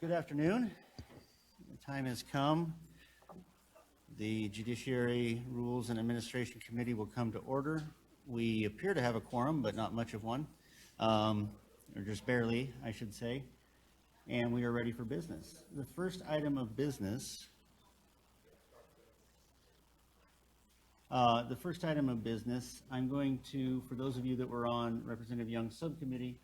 Good afternoon. The time has come. The Judiciary Rules and Administration Committee will come to order. We appear to have a quorum, but not much of one, or just barely, I should say, and we are ready for business. The first item of business I'm going to, for those of you that were on Representative Young's subcommittee,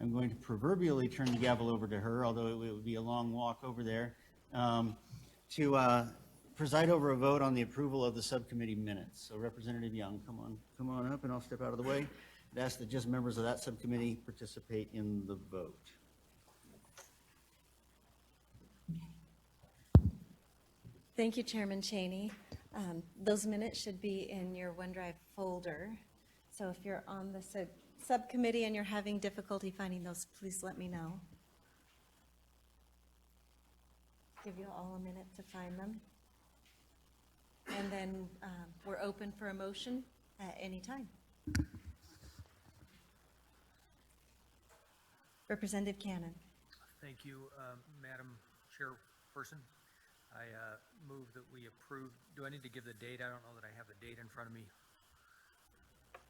I'm going to proverbially turn the gavel over to her, although it would be a long walk over there, to preside over a vote on the approval of the subcommittee minutes. So Representative Young, come on up, and I'll step out of the way. I'd ask that just members of that subcommittee participate in the vote. Thank you, Chairman Chaney. Those minutes should be in your OneDrive folder. So if you're on the subcommittee and you're having difficulty finding those, please let me know. Give you all a minute to find them. And then we're open for a motion at any time. Representative Cannon. Thank you, Madam Chairperson. I move that we approve. Do I need to give the date? I don't know that I have the date in front of me.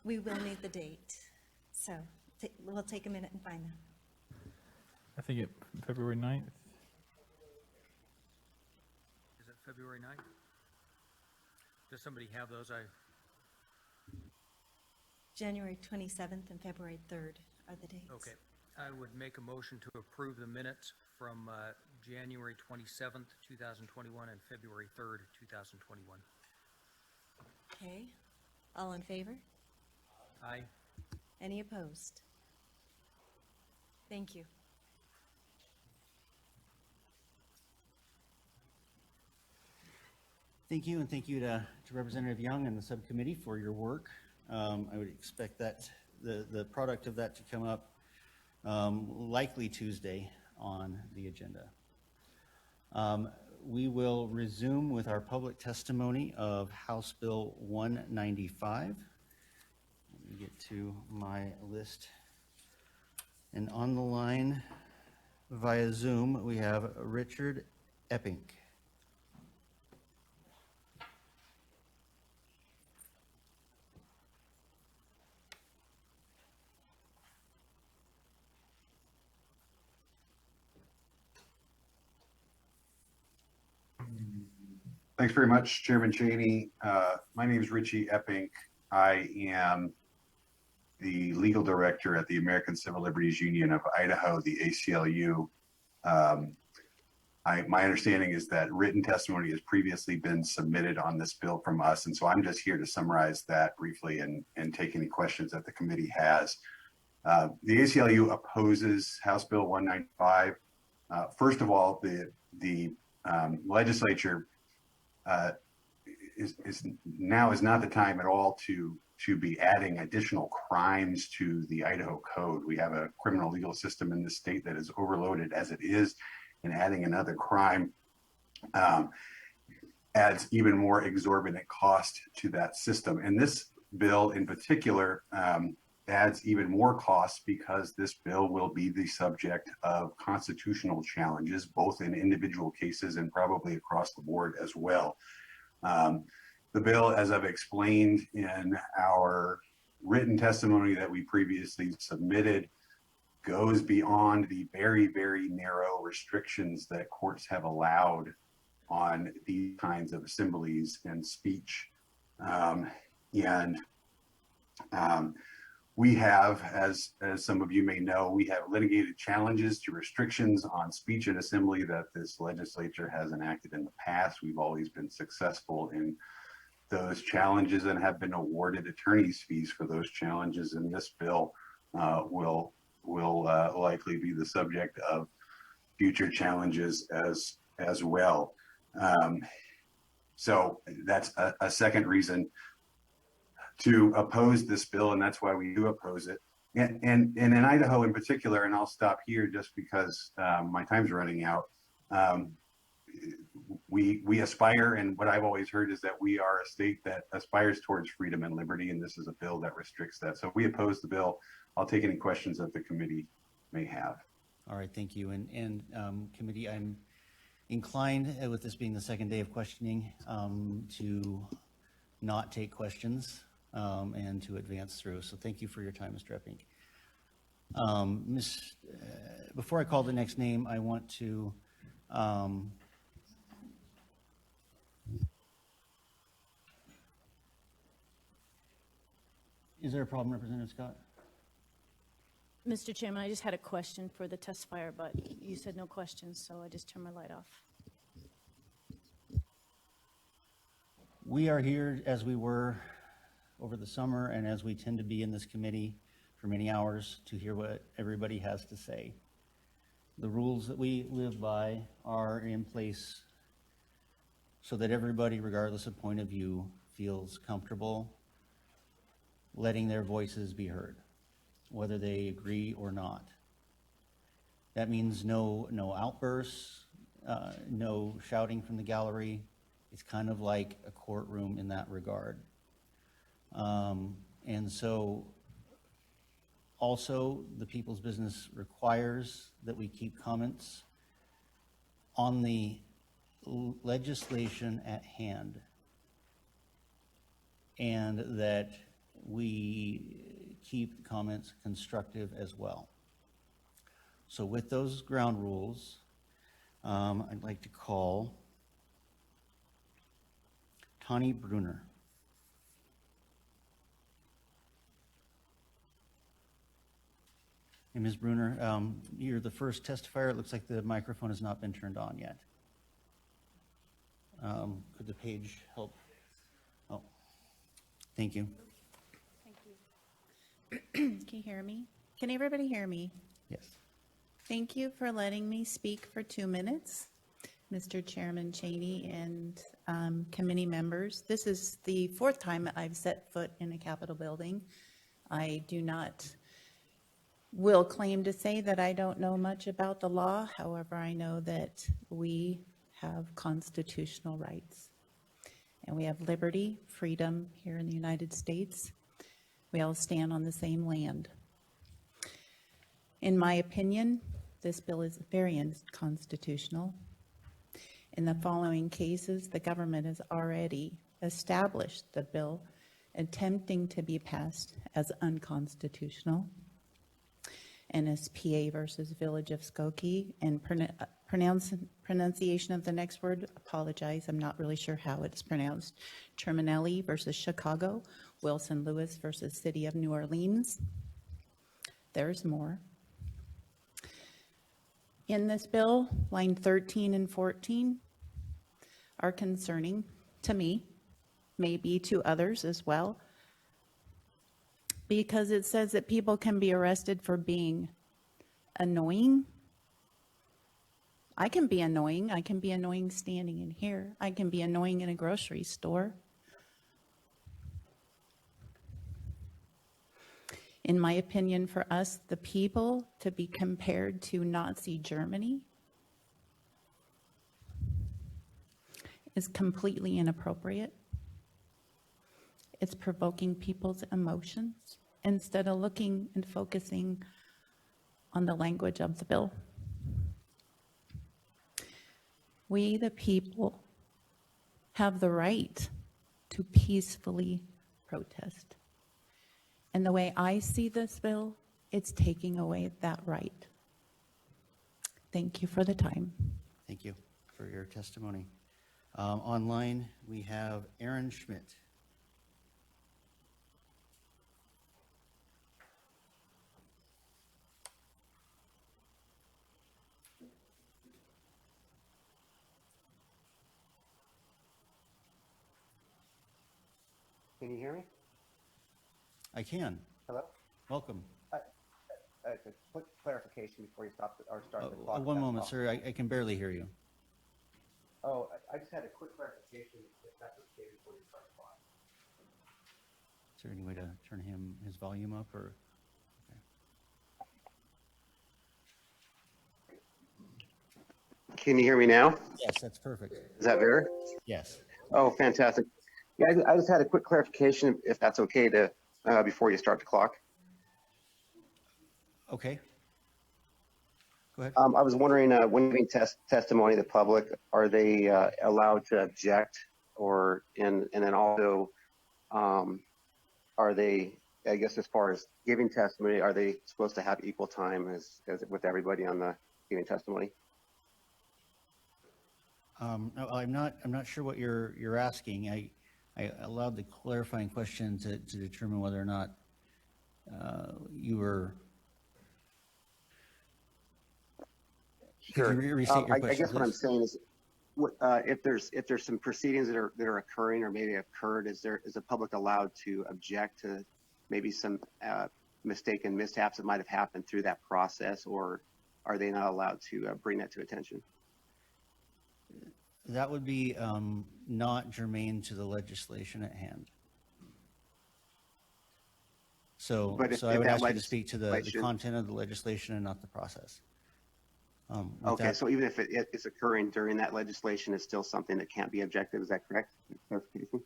We will need the date. So we'll take a minute and find that. I think it February 9th. Is it February 9th? Does somebody have those? January 27th and February 3rd are the dates. Okay. I would make a motion to approve the minutes from January 27th, 2021 and February 3rd, 2021. Okay. All in favor? Aye. Any opposed? Thank you. Thank you, and thank you to Representative Young and the subcommittee for your work. I would expect that the product of that to come up likely Tuesday on the agenda. We will resume with our public testimony of House Bill 195. Let me get to my list. And on the line via Zoom, we have Richard Epping. Thanks very much, Chairman Chaney. My name is Richie Epping. I am the legal director at the American Civil Liberties Union of Idaho, the ACLU. My understanding is that written testimony has previously been submitted on this bill from us, and so I'm just here to summarize that briefly and take any questions that the committee has. The ACLU opposes House Bill 195. First of all, the legislature is not the time at all to be adding additional crimes to the Idaho Code. We have a criminal legal system in this state that is overloaded as it is, and adding another crime adds even more exorbitant cost to that system. And this bill in particular adds even more costs because this bill will be the subject of constitutional challenges, both in individual cases and probably across the board as well. The bill, as I've explained in our written testimony that we previously submitted, goes beyond the very, very narrow restrictions that courts have allowed on these kinds of assemblies and speech. We have, as some of you may know, we have litigated challenges to restrictions on speech and assembly that this legislature has enacted in the past. We've always been successful in those challenges and have been awarded attorney's fees for those challenges. And this bill will likely be the subject of future challenges as well. So that's a second reason to oppose this bill, and that's why we do oppose it. And in Idaho in particular, and I'll stop here just because my time's running out, we aspire, and what I've always heard is that we are a state that aspires towards freedom and liberty, and this is a bill that restricts that. So we oppose the bill. I'll take any questions that the committee may have. All right, thank you. Committee, I'm inclined, with this being the second day of questioning, to not take questions and to advance through. So thank you for your time, Mr. Epping. Before I call the next name, I want to is there a problem, Representative Scott? Mr. Chairman, I just had a question for the testifier, but you said no questions, so I just turned my light off. We are here as we were over the summer and as we tend to be in this committee for many hours to hear what everybody has to say. The rules that we live by are in place so that everybody, regardless of point of view, feels comfortable letting their voices be heard, whether they agree or not. That means no outbursts, no shouting from the gallery. It's kind of like a courtroom in that regard. And so also the people's business requires that we keep comments on the legislation at hand and that we keep comments constructive as well. So with those ground rules, I'd like to call Tani Brunner. And Ms. Brunner, you're the first testifier. It looks like the microphone has not been turned on yet. Could the page help? Oh, thank you. Can you hear me? Can everybody hear me? Yes. Thank you for letting me speak for 2 minutes, Mr. Chairman Chaney and committee members. This is the 4th time I've set foot in a Capitol building. I will claim to say that I don't know much about the law. However, I know that we have constitutional rights and we have liberty, freedom here in the United States. We all stand on the same land. In my opinion, this bill is very unconstitutional. In the following cases, the government has already established the bill attempting to be passed as unconstitutional. NSPA versus Village of Skokie, and pronunciation of the next word, apologize, I'm not really sure how it's pronounced. Terminelli versus Chicago, Wilson Lewis versus City of New Orleans. There's more. In this bill, line 13 and 14 are concerning to me, maybe to others as well, because it says that people can be arrested for being annoying. I can be annoying. I can be annoying standing in here. I can be annoying in a grocery store. In my opinion, for us, the people, to be compared to Nazi Germany is completely inappropriate. It's provoking people's emotions instead of looking and focusing on the language of the bill. We, the people, have the right to peacefully protest. And the way I see this bill, it's taking away that right. Thank you for the time. Thank you for your testimony. Online, we have Aaron Schmidt. Can you hear me? I can. Hello? Welcome. A quick clarification before you start the clock. One That's moment, all. sir. I can barely hear you. Oh, I just had a quick clarification, if that's okay before you start the clock. Is there any way to turn his volume up or? Can you hear me now? Yes, that's perfect. Is that better? Yes. Oh, fantastic. Yeah, I just had a quick clarification, if that's okay to, before you start the clock. Okay. Go ahead. I was wondering, when giving testimony to the public, are they allowed to object, and then also, are they, I guess, as far as giving testimony, are they supposed to have equal time as with everybody on the giving testimony? No, I'm not sure what you're asking. I allowed the clarifying question to determine whether or not you were. Sure. Could you restate your I question, guess what I'm please? saying is, if there's some proceedings that are occurring or maybe occurred, is the public allowed to object to maybe some mistaken mishaps that might have happened through that process, or are they not allowed to bring that to attention? That would be not germane to the legislation at hand. So, But if I would that ask you to speak to the legislation- content of the legislation and not the process. With Okay, that- so even if it's occurring during that legislation, it's still something that can't be objected. Is that correct? Clarification?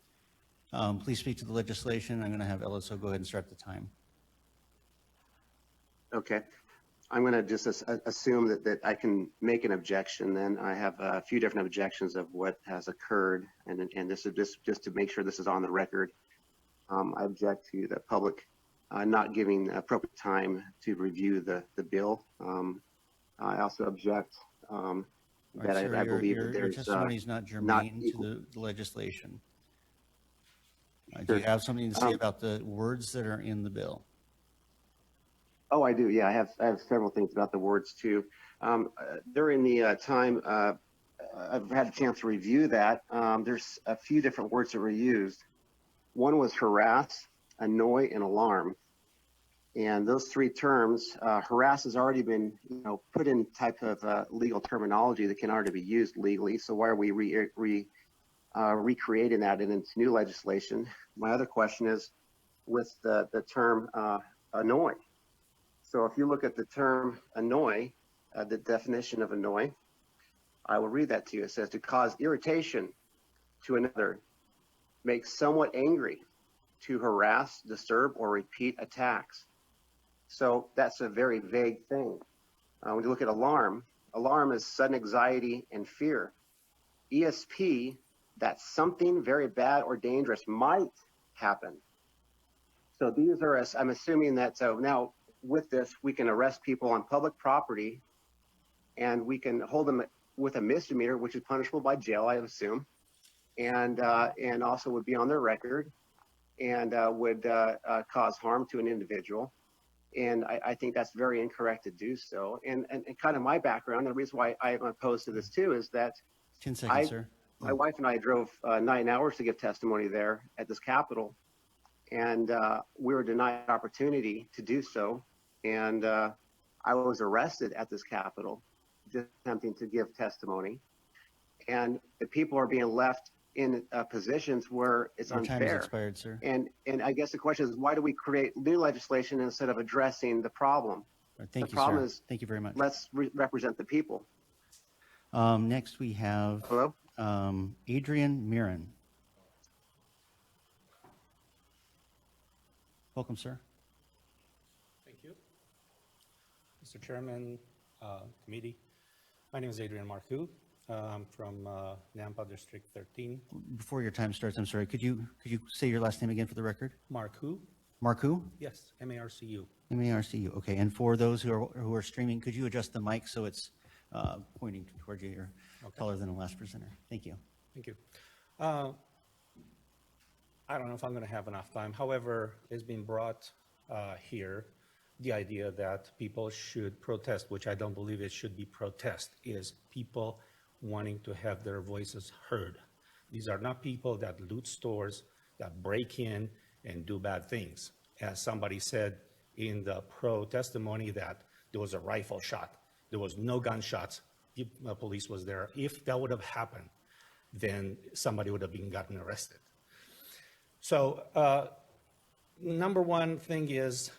Please speak to the legislation. I'm going to have LSO go ahead and start the time. Okay. I'm going to just assume that I can make an objection. Then I have a few different objections of what has occurred, and this is just to make sure this is on the record. I object to the public not giving appropriate time to review the bill. I also object All right, that sir, I believe your that there's testimony is not germane to the legislation. Do you Sure. have something to say about the words that are in the bill? Oh, I do. Yeah, I have several things about the words too. During the time I've had a chance to review that, there's a few different words that were used. One was harass, annoy, and alarm. And those three terms, harass has already been, put in type of legal terminology that can already be used legally. So why are we recreating that in its new legislation? My other question is with the term annoy. So if you look at the term annoy, the definition of annoy, I will read that to you. It says to cause irritation to another, make somewhat angry, to harass, disturb, or repeat attacks. So that's a very vague thing. When you look at alarm, alarm is sudden anxiety and fear. ESP, that something very bad or dangerous might happen. So these are, I'm assuming that now with this, we can arrest people on public property and we can hold them with a misdemeanor, which is punishable by jail, I assume, and also would be on their record and would cause harm to an individual. And I think that's very incorrect to do so. And kind of my background, and the reason why I'm opposed to this too, is that 10 seconds, sir. my wife and I drove 9 hours to give testimony there at this Capitol, and we were denied opportunity to do so. And I was arrested at this Capitol, just attempting to give testimony. And the people are being left in positions where it's Your unfair. time has expired, sir. And I guess the question is, why do we create new legislation instead of addressing the problem? All right, thank The you, problem sir. is, Thank you very much. let's represent the people. Next, we have Hello? Adrian Mirren. Welcome, sir. Thank you. Mr. Chairman, committee, my name is Adrian Marcoux. I'm from Nampa District 13. Before your time starts, I'm sorry, could you say your last name again for the record? Marcoux? Marcu? Yes, M-A-R-C-U. M-A-R-C-U, okay. And for those who are streaming, could you adjust the mic so it's pointing towards you? You're taller than the last presenter. Thank you. Thank you. I don't know if I'm going to have enough time. However, it's been brought here, the idea that people should protest, which I don't believe it should be protest, is people wanting to have their voices heard. These are not people that loot stores, that break in and do bad things. As somebody said in the pro testimony that there was a rifle shot. There was no gunshots. The police was there. If that would have happened, then somebody would have been gotten arrested. So number one thing is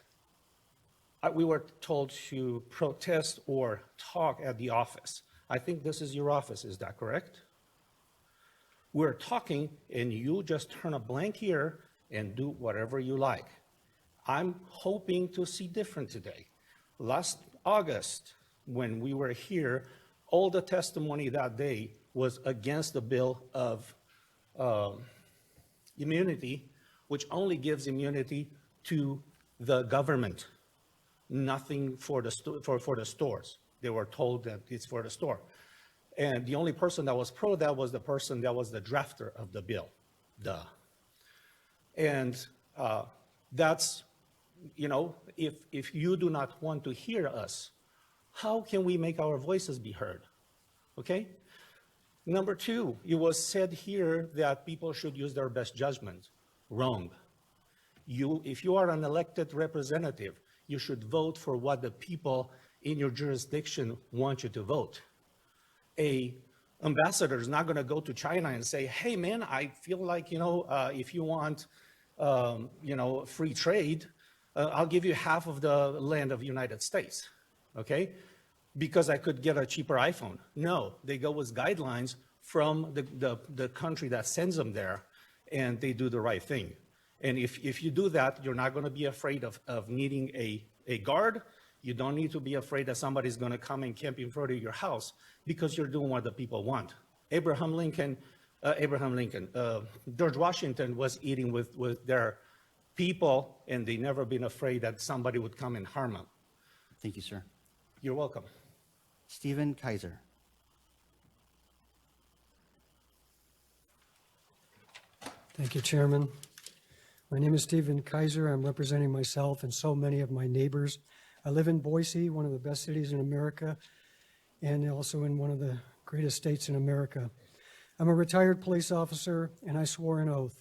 we were told to protest or talk at the office. I think this is your office, is that correct? We're talking and you just turn a blank ear and do whatever you like. I'm hoping to see different today. Last August, when we were here, all the testimony that day was against the bill of immunity, which only gives immunity to the government, nothing for the for the stores. They were told that it's for the store. And the only person that was pro that was the person that was the drafter of the bill. Duh. And that's, you know, if you do not want to hear us, how can we make our voices be heard? Okay? Number two, it was said here that people should use their best judgment. Wrong. If you are an elected representative, you should vote for what the people in your jurisdiction want you to vote. A ambassador is not going to go to China and say, hey, man, I feel like, if you want, free trade, I'll give you half of the land of the United States, okay? Because I could get a cheaper iPhone. No, they go with guidelines from the country that sends them there, and they do the right thing. And if you do that, you're not going to be afraid of needing a guard. You don't need to be afraid that somebody's going to come and camp in front of your house because you're doing what the people want. George Washington was eating with their people, and they never been afraid that somebody would come and harm them. Thank you, sir. You're welcome. Stephen Kaiser. Thank you, Chairman. My name is Stephen Kaiser. I'm representing myself and so many of my neighbors. I live in Boise, one of the best cities in America, and also in one of the greatest states in America. I'm a retired police officer, and I swore an oath.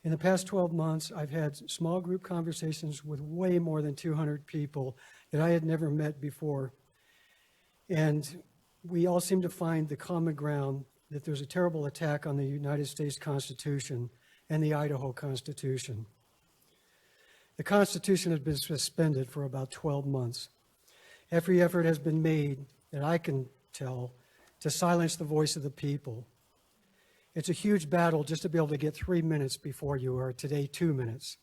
In the past 12 months, I've had small group conversations with way more than 200 people that I had never met before. And we all seem to find the common ground that there's a terrible attack on the United States Constitution and the Idaho Constitution. The Constitution has been suspended for about 12 months. Every effort has been made, that I can tell, to silence the voice of the people. It's a huge battle just to be able to get 3 minutes before you, or today 2 minutes.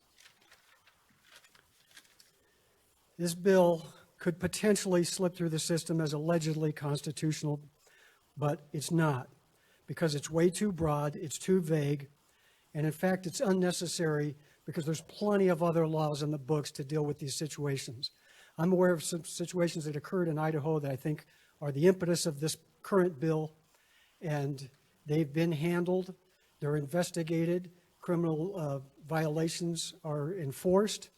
This bill could potentially slip through the system as allegedly constitutional, but it's not, because it's way too broad, it's too vague, and in fact, it's unnecessary because there's plenty of other laws in the books to deal with these situations. I'm aware of some situations that occurred in Idaho that I think are the impetus of this current bill, and they've been handled, they're investigated, criminal violations are enforced,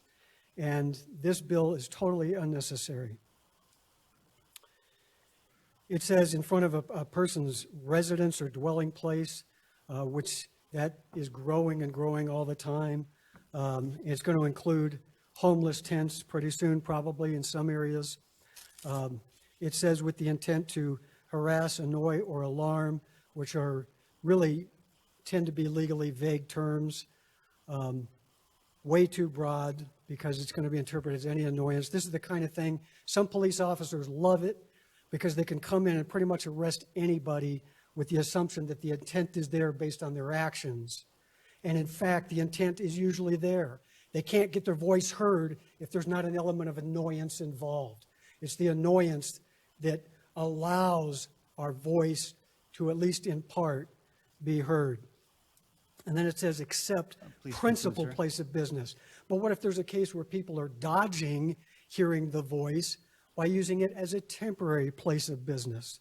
and this bill is totally unnecessary. It says in front of a person's residence or dwelling place, which that is growing and growing all the time. It's going to include homeless tents pretty soon, probably in some areas. It says with the intent to harass, annoy, or alarm, which are really tend to be legally vague terms, way too broad because it's going to be interpreted as any annoyance. This is the kind of thing, some police officers love it because they can come in and pretty much arrest anybody with the assumption that the intent is there based on their actions. And in fact, the intent is usually there. They can't get their voice heard if there's not an element of annoyance involved. It's the annoyance that allows our voice to, at least in part, be heard. And then it says, except principal place of business. But what if there's a case where people are dodging hearing the voice by using it as a temporary place of business?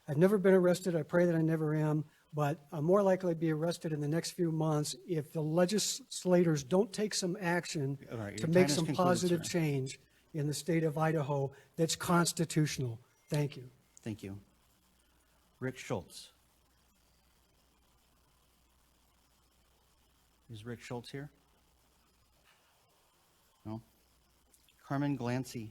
I've never been arrested. I pray that I never am. But I'm more likely to be arrested in the next few months if the legislators don't take some action to make some positive change in the state of Idaho that's constitutional. Thank you. Thank you. Rick Schultz. Is Rick Schultz here? No? Carmen Glancy.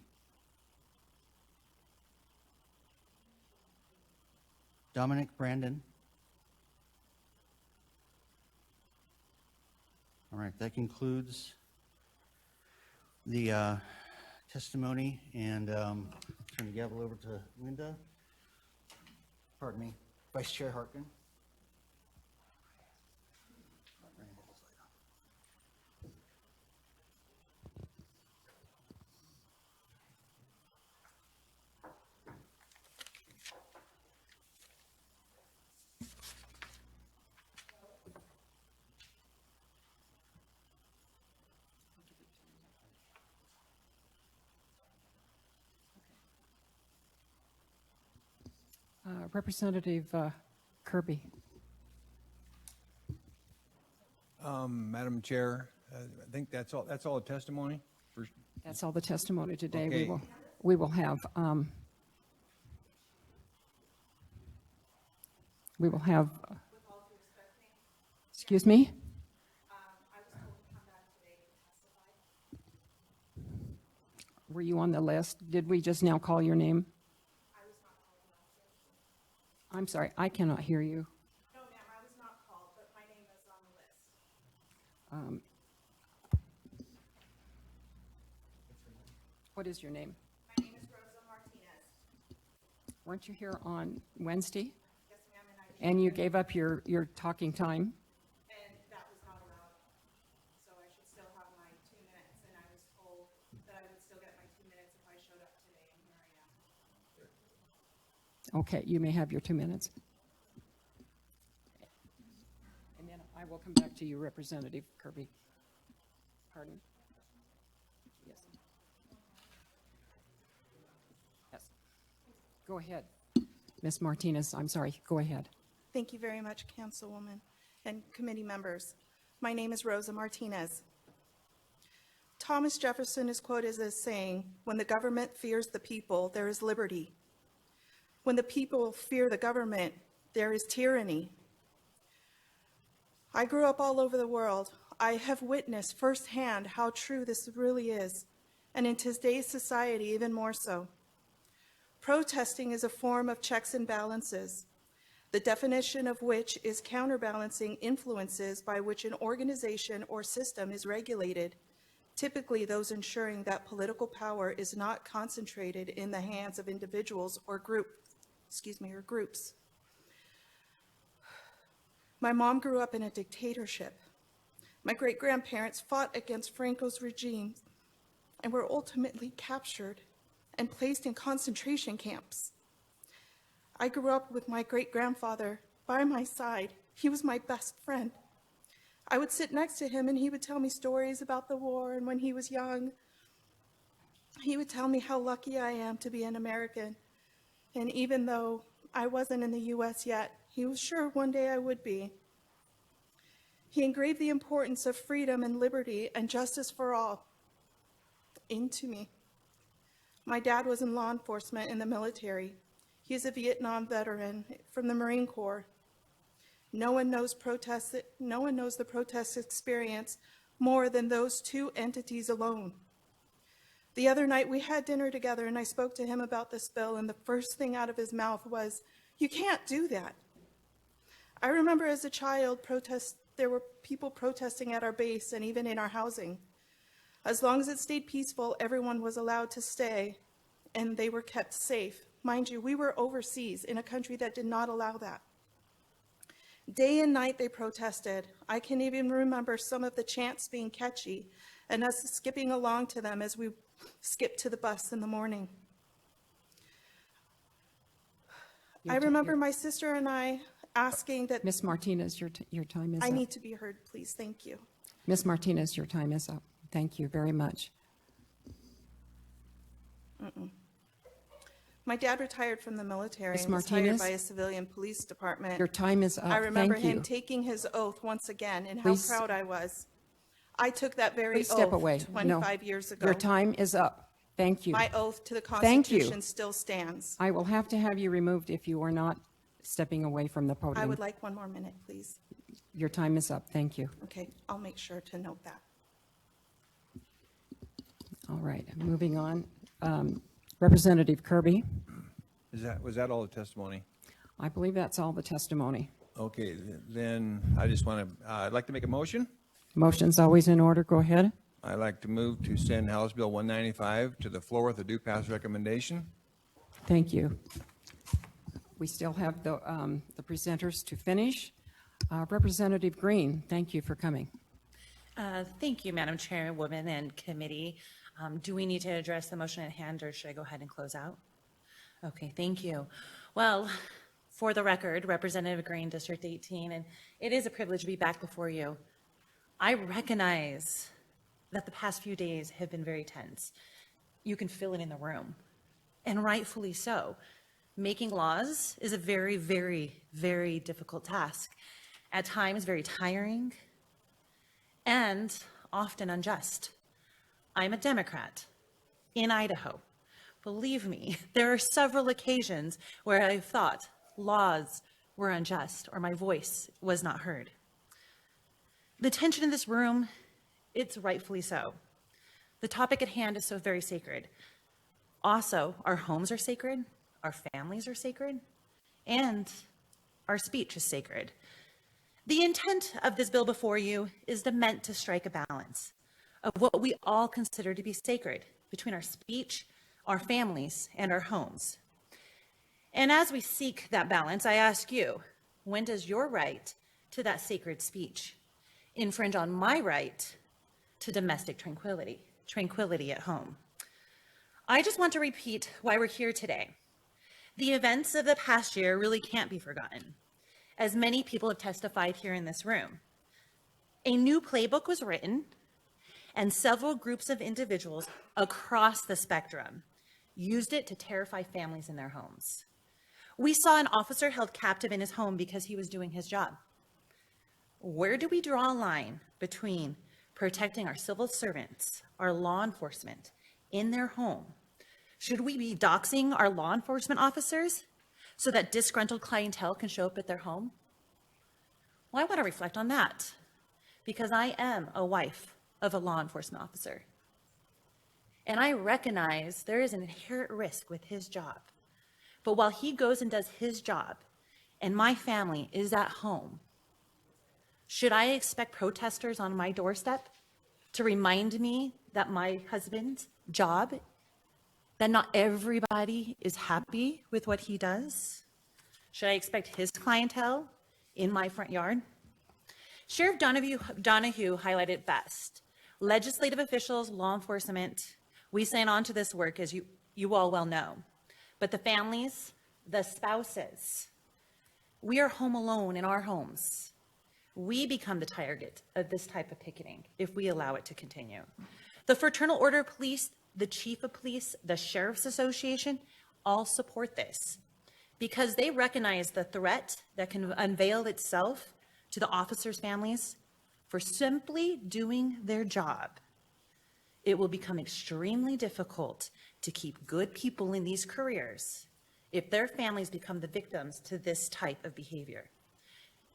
Dominic Brandon. All right, that concludes the testimony, and turn the gavel over to Linda. Pardon me, Vice Chair Harkin. Representative Kirby. Madam Chair, I think that's all the testimony. That's all the testimony today. Okay. We will have, excuse me? Were you on the list? Did we just now call your name? I'm sorry, I cannot hear you. No, ma'am, I was not called, but my name is on the list. What is your name? My name is Rosa Martinez. Weren't you here on Wednesday? Yes, ma'am, and I And you gave up your talking time? and that was not allowed. So I should still have my 2 minutes, and I was told that I would still get my 2 minutes if I showed up today, and here I am. Okay, you may have your 2 minutes. And then I will come back to you, Representative Kirby. Pardon? Yes. Yes. Go ahead. Ms. Martinez, I'm sorry, go ahead. Thank you very much, Councilwoman and committee members. My name is Rosa Martinez. Thomas Jefferson is quoted as saying, "When the government fears the people, there is liberty. When the people fear the government, there is tyranny." I grew up all over the world. I have witnessed firsthand how true this really is, and in today's society, even more so. Protesting is a form of checks and balances, the definition of which is counterbalancing influences by which an organization or system is regulated, typically those ensuring that political power is not concentrated in the hands of individuals or groups. My mom grew up in a dictatorship. My great-grandparents fought against Franco's regime and were ultimately captured and placed in concentration camps. I grew up with my great-grandfather by my side. He was my best friend. I would sit next to him and he would tell me stories about the war and when he was young. He would tell me how lucky I am to be an American. And even though I wasn't in the U.S. yet, he was sure one day I would be. He engraved the importance of freedom and liberty and justice for all into me. My dad was in law enforcement in the military. He is a Vietnam veteran from the Marine Corps. No one knows the protest experience more than those two entities alone. The other night we had dinner together and I spoke to him about this bill, and the first thing out of his mouth was, "You can't do that." I remember as a child there were people protesting at our base and even in our housing. As long as it stayed peaceful, everyone was allowed to stay and they were kept safe. Mind you, we were overseas in a country that did not allow that. Day and night they protested. I can even remember some of the chants being catchy and us skipping along to them as we skipped to the bus in the morning. I remember my sister and I asking that— Ms. Martinez, your time is up. I need to be heard, please. Thank you. Ms. Martinez, your time is up. Thank you very much. My dad retired from the military Ms. and was hired Martinez? by a civilian police department. Your time is up. I remember Thank you. him taking his oath once again and Please- how proud I was. I took that very Please step oath away. 25 years ago. Your time is up. Thank you. My oath to the Thank you. Constitution still stands. I will have to have you removed if you are not stepping away from the podium. I would like one more minute, please. Your time is up. Thank you. Okay, I'll make sure to note that. All right, moving on. Representative Kirby, Was that all the testimony? I believe that's all the testimony. Okay, then I just want to, I'd like to make a motion. Motion's always in order. Go ahead. I'd like to move to send House Bill 195 to the floor with a due pass recommendation. Thank you. We still have the presenters to finish. Representative Green, thank you for coming. Thank you, Madam Chairwoman and committee. Do we need to address the motion at hand, or should I go ahead and close out? Okay, thank you. Well, for the record, Representative Green, District 18, and it is a privilege to be back before you. I recognize that the past few days have been very tense. You can feel it in the room, and rightfully so. Making laws is a very, very, very difficult task, at times very tiring, and often unjust. I'm a Democrat in Idaho. Believe me, there are several occasions where I've thought laws were unjust or my voice was not heard. The tension in this room, it's rightfully so. The topic at hand is so very sacred. Also, our homes are sacred, our families are sacred, and our speech is sacred. The intent of this bill before you is meant to strike a balance of what we all consider to be sacred between our speech, our families, and our homes. And as we seek that balance, I ask you, when does your right to that sacred speech infringe on my right to domestic tranquility at home? I just want to repeat why we're here today. The events of the past year really can't be forgotten, as many people have testified here in this room. A new playbook was written, and several groups of individuals across the spectrum used it to terrify families in their homes. We saw an officer held captive in his home because he was doing his job. Where do we draw a line between protecting our civil servants, our law enforcement, in their home? Should we be doxing our law enforcement officers so that disgruntled clientele can show up at their home? Well, I want to reflect on that because I am a wife of a law enforcement officer. And I recognize there is an inherent risk with his job. But while he goes and does his job and my family is at home, should I expect protesters on my doorstep to remind me that my husband's job, that not everybody is happy with what he does? Should I expect his clientele in my front yard? Sheriff Donahue highlighted it best. Legislative officials, law enforcement, we sign on to this work, as you all well know. But the families, the spouses, we are home alone in our homes. We become the target of this type of picketing if we allow it to continue. The Fraternal Order of Police, the Chief of Police, the Sheriff's Association, all support this because they recognize the threat that can unveil itself to the officers' families for simply doing their job. It will become extremely difficult to keep good people in these careers if their families become the victims to this type of behavior.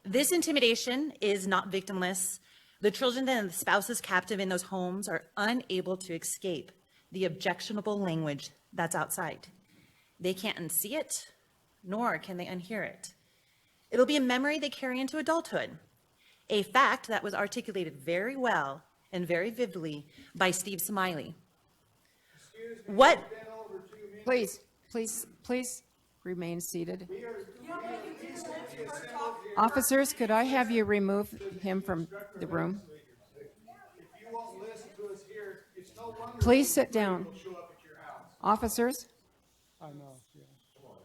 This intimidation is not victimless. The children and the spouses captive in those homes are unable to escape the objectionable language that's outside. They can't unsee it, nor can they unhear it. It'll be a memory they carry into adulthood, a fact that was articulated very well and very vividly by Steve Smiley. What? Please remain seated. Officers, could I have you remove him from the room? Please sit down. Officers?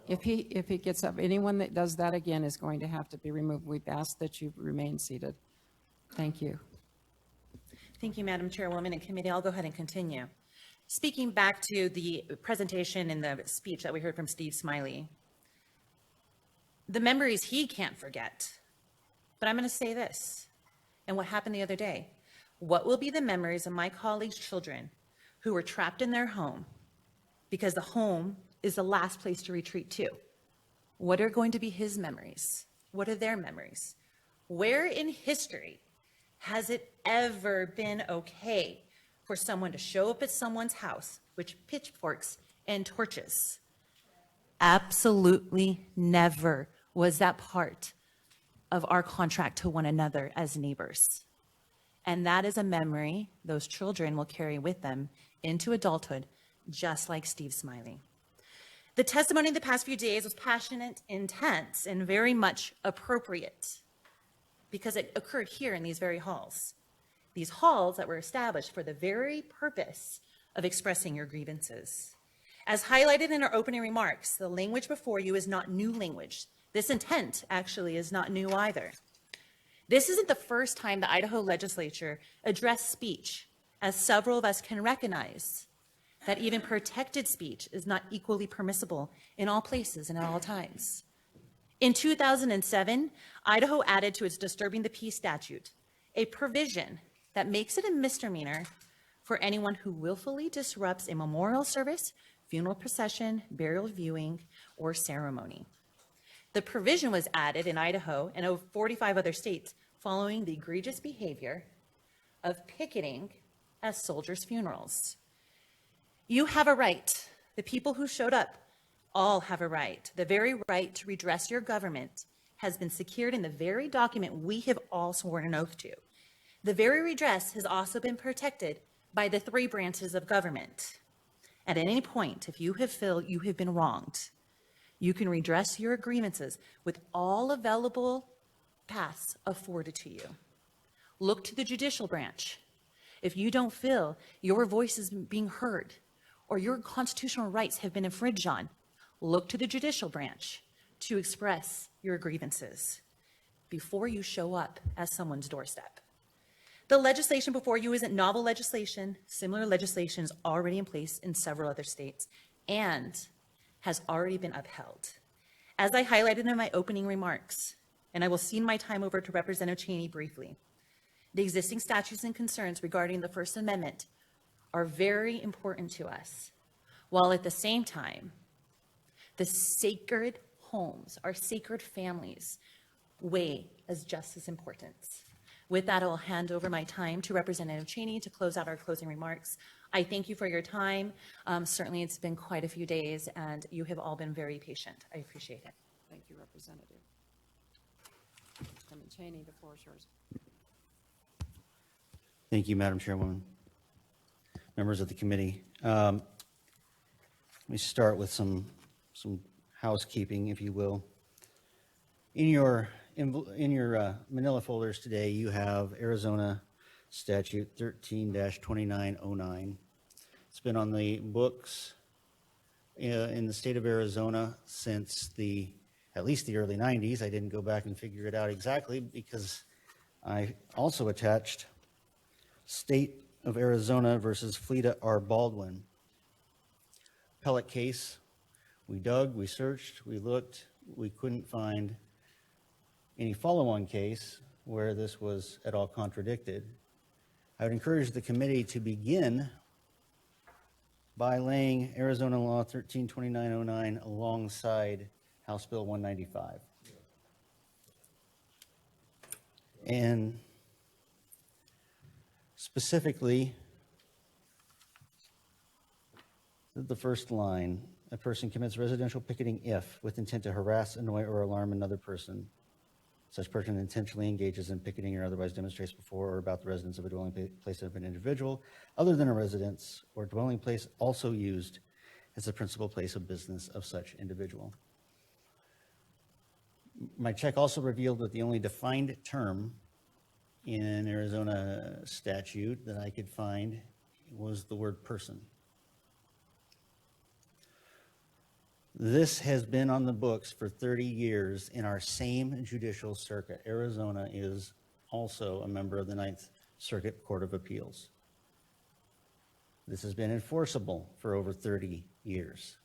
If he gets up, anyone that does that again is going to have to be removed. We've asked that you remain seated. Thank you. Thank you, Madam Chairwoman and committee. I'll go ahead and continue. Speaking back to the presentation and the speech that we heard from Steve Smiley, the memories he can't forget. But I'm going to say this, and what happened the other day. What will be the memories of my colleagues' children who were trapped in their home because the home is the last place to retreat to? What are going to be his memories? What are their memories? Where in history has it ever been okay for someone to show up at someone's house with pitchforks and torches? Absolutely never was that part of our contract to one another as neighbors. And that is a memory those children will carry with them into adulthood, just like Steve Smiley. The testimony of the past few days was passionate, intense, and very much appropriate because it occurred here in these very halls. These halls that were established for the very purpose of expressing your grievances. As highlighted in our opening remarks, the language before you is not new language. This intent actually is not new either. This isn't the first time the Idaho legislature addressed speech, as several of us can recognize, that even protected speech is not equally permissible in all places and at all times. In 2007, Idaho added to its Disturbing the Peace statute a provision that makes it a misdemeanor for anyone who willfully disrupts a memorial service, funeral procession, burial viewing, or ceremony. The provision was added in Idaho and over 45 other states following the egregious behavior of picketing at soldiers' funerals. You have a right. The people who showed up all have a right. The very right to redress your government has been secured in the very document we have all sworn an oath to. The very redress has also been protected by the 3 branches of government. At any point, if you have felt you have been wronged, you can redress your grievances with all available paths afforded to you. Look to the judicial branch. If you don't feel your voice is being heard or your constitutional rights have been infringed on, look to the judicial branch to express your grievances before you show up at someone's doorstep. The legislation before you isn't novel legislation. Similar legislation is already in place in several other states and has already been upheld. As I highlighted in my opening remarks, and I will cede my time over to Representative Chaney briefly, the existing statutes and concerns regarding the First Amendment are very important to us, while at the same time, the sacred homes, our sacred families, weigh as just as important. With that, I'll hand over my time to Representative Chaney to close out our closing remarks. I thank you for your time. Certainly, it's been quite a few days, and you have all been very patient. I appreciate it. Thank you, Representative. Chairman Chaney, the floor is yours. Thank you, Madam Chairwoman. Members of the committee. Let me start with some housekeeping, if you will. In your manila folders today, you have Arizona Statute 13-2909. It's been on the books in the state of Arizona since at least the early 90s. I didn't go back and figure it out exactly because I also attached State of Arizona versus Fleta R. Baldwin. Appellate case. We dug, we searched, we looked, we couldn't find any follow-on case where this was at all contradicted. I would encourage the committee to begin by laying Arizona Law 13-2909 alongside House Bill 195. And specifically, the first line, a person commits residential picketing if, with intent to harass, annoy, or alarm another person, such person intentionally engages in picketing or otherwise demonstrates before or about the residence of a dwelling place of an individual, other than a residence or dwelling place also used as the principal place of business of such individual. My check also revealed that the only defined term in Arizona statute that I could find was the word person. This has been on the books for 30 years in our same judicial circuit. Arizona is also a member of the Ninth Circuit Court of Appeals. This has been enforceable for over 30 years.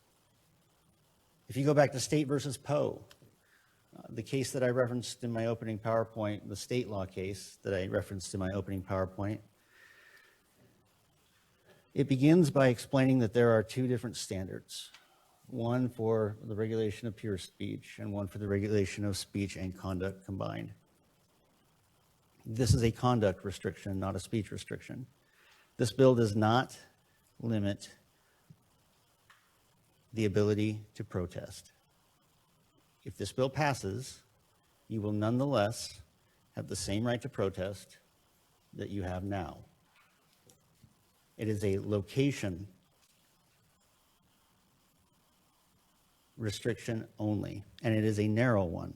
If you go back to State versus Poe, the case that I referenced in my opening PowerPoint, the state law case that I referenced in my opening PowerPoint, it begins by explaining that there are 2 different standards. One for the regulation of pure speech and one for the regulation of speech and conduct combined. This is a conduct restriction, not a speech restriction. This bill does not limit the ability to protest. If this bill passes, you will nonetheless have the same right to protest that you have now. It is a location restriction only, and it is a narrow one.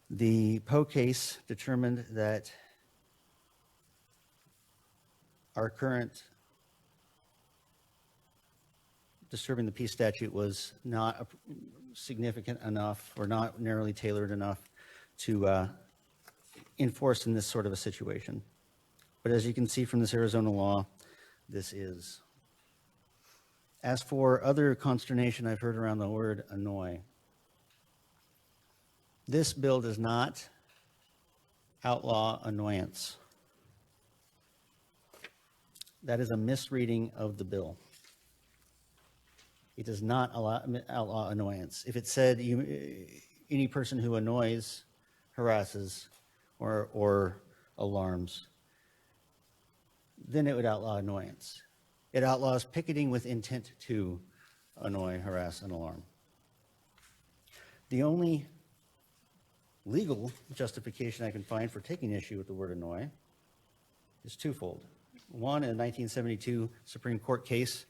The Poe case determined that our current disturbing the peace statute was not significant enough or not narrowly tailored enough to enforce in this sort of a situation. But as you can see from this Arizona law, this is. As for other consternation I've heard around the word annoy, this bill does not outlaw annoyance. That is a misreading of the bill. It does not outlaw annoyance. If it said any person who annoys, harasses, or alarms, then it would outlaw annoyance. It outlaws picketing with intent to annoy, harass, and alarm. The only legal justification I can find for taking issue with the word annoy is twofold. One, a 1972 Supreme Court case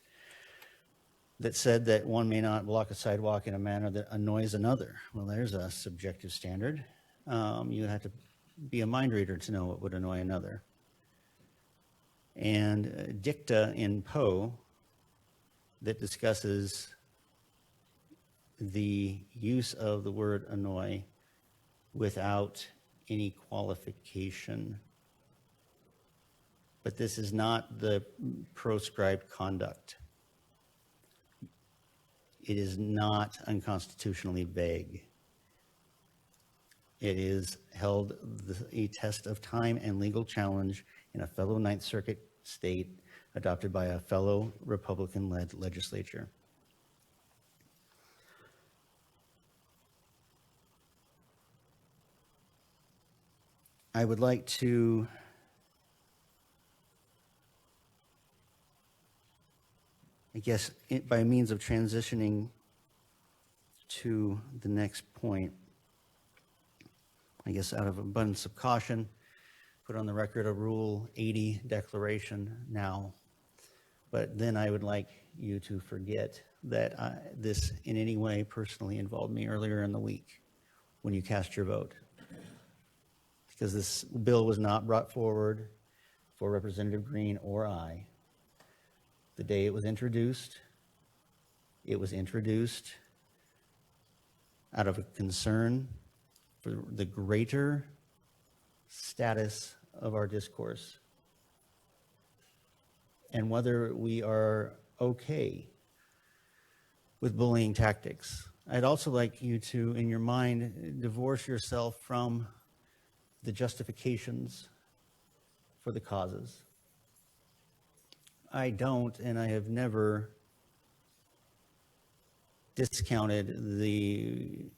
that said that one may not block a sidewalk in a manner that annoys another. Well, there's a subjective standard. You have to be a mind reader to know what would annoy another. And dicta in Poe that discusses the use of the word annoy without any qualification. But this is not the proscribed conduct. It is not unconstitutionally vague. It is held a test of time and legal challenge in a fellow Ninth Circuit state adopted by a fellow Republican-led legislature. I would like to by means of transitioning to the next point, out of abundance of caution, put on the record a Rule 80 declaration now. But then I would like you to forget that this in any way personally involved me earlier in the week when you cast your vote. Because this bill was not brought forward for Representative Green or I. The day it was introduced out of a concern for the greater status of our discourse and whether we are okay with bullying tactics. I'd also like you to, in your mind, divorce yourself from the justifications for the causes. I don't, and I have never discounted the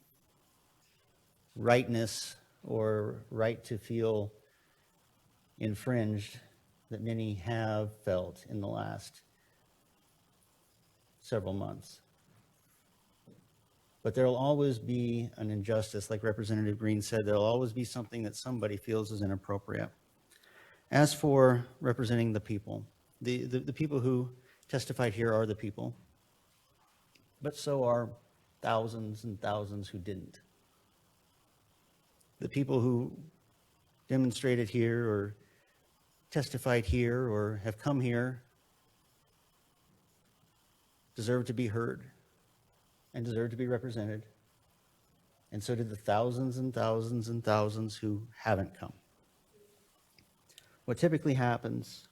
rightness or right to feel infringed that many have felt in the last several months. But there will always be an injustice, like Representative Green said, there will always be something that somebody feels is inappropriate. As for representing the people, the people who testified here are the people, but so are thousands and thousands who didn't. The people who demonstrated here or testified here or have come here deserve to be heard and deserve to be represented. And so did the thousands and thousands and thousands who haven't come. What typically happens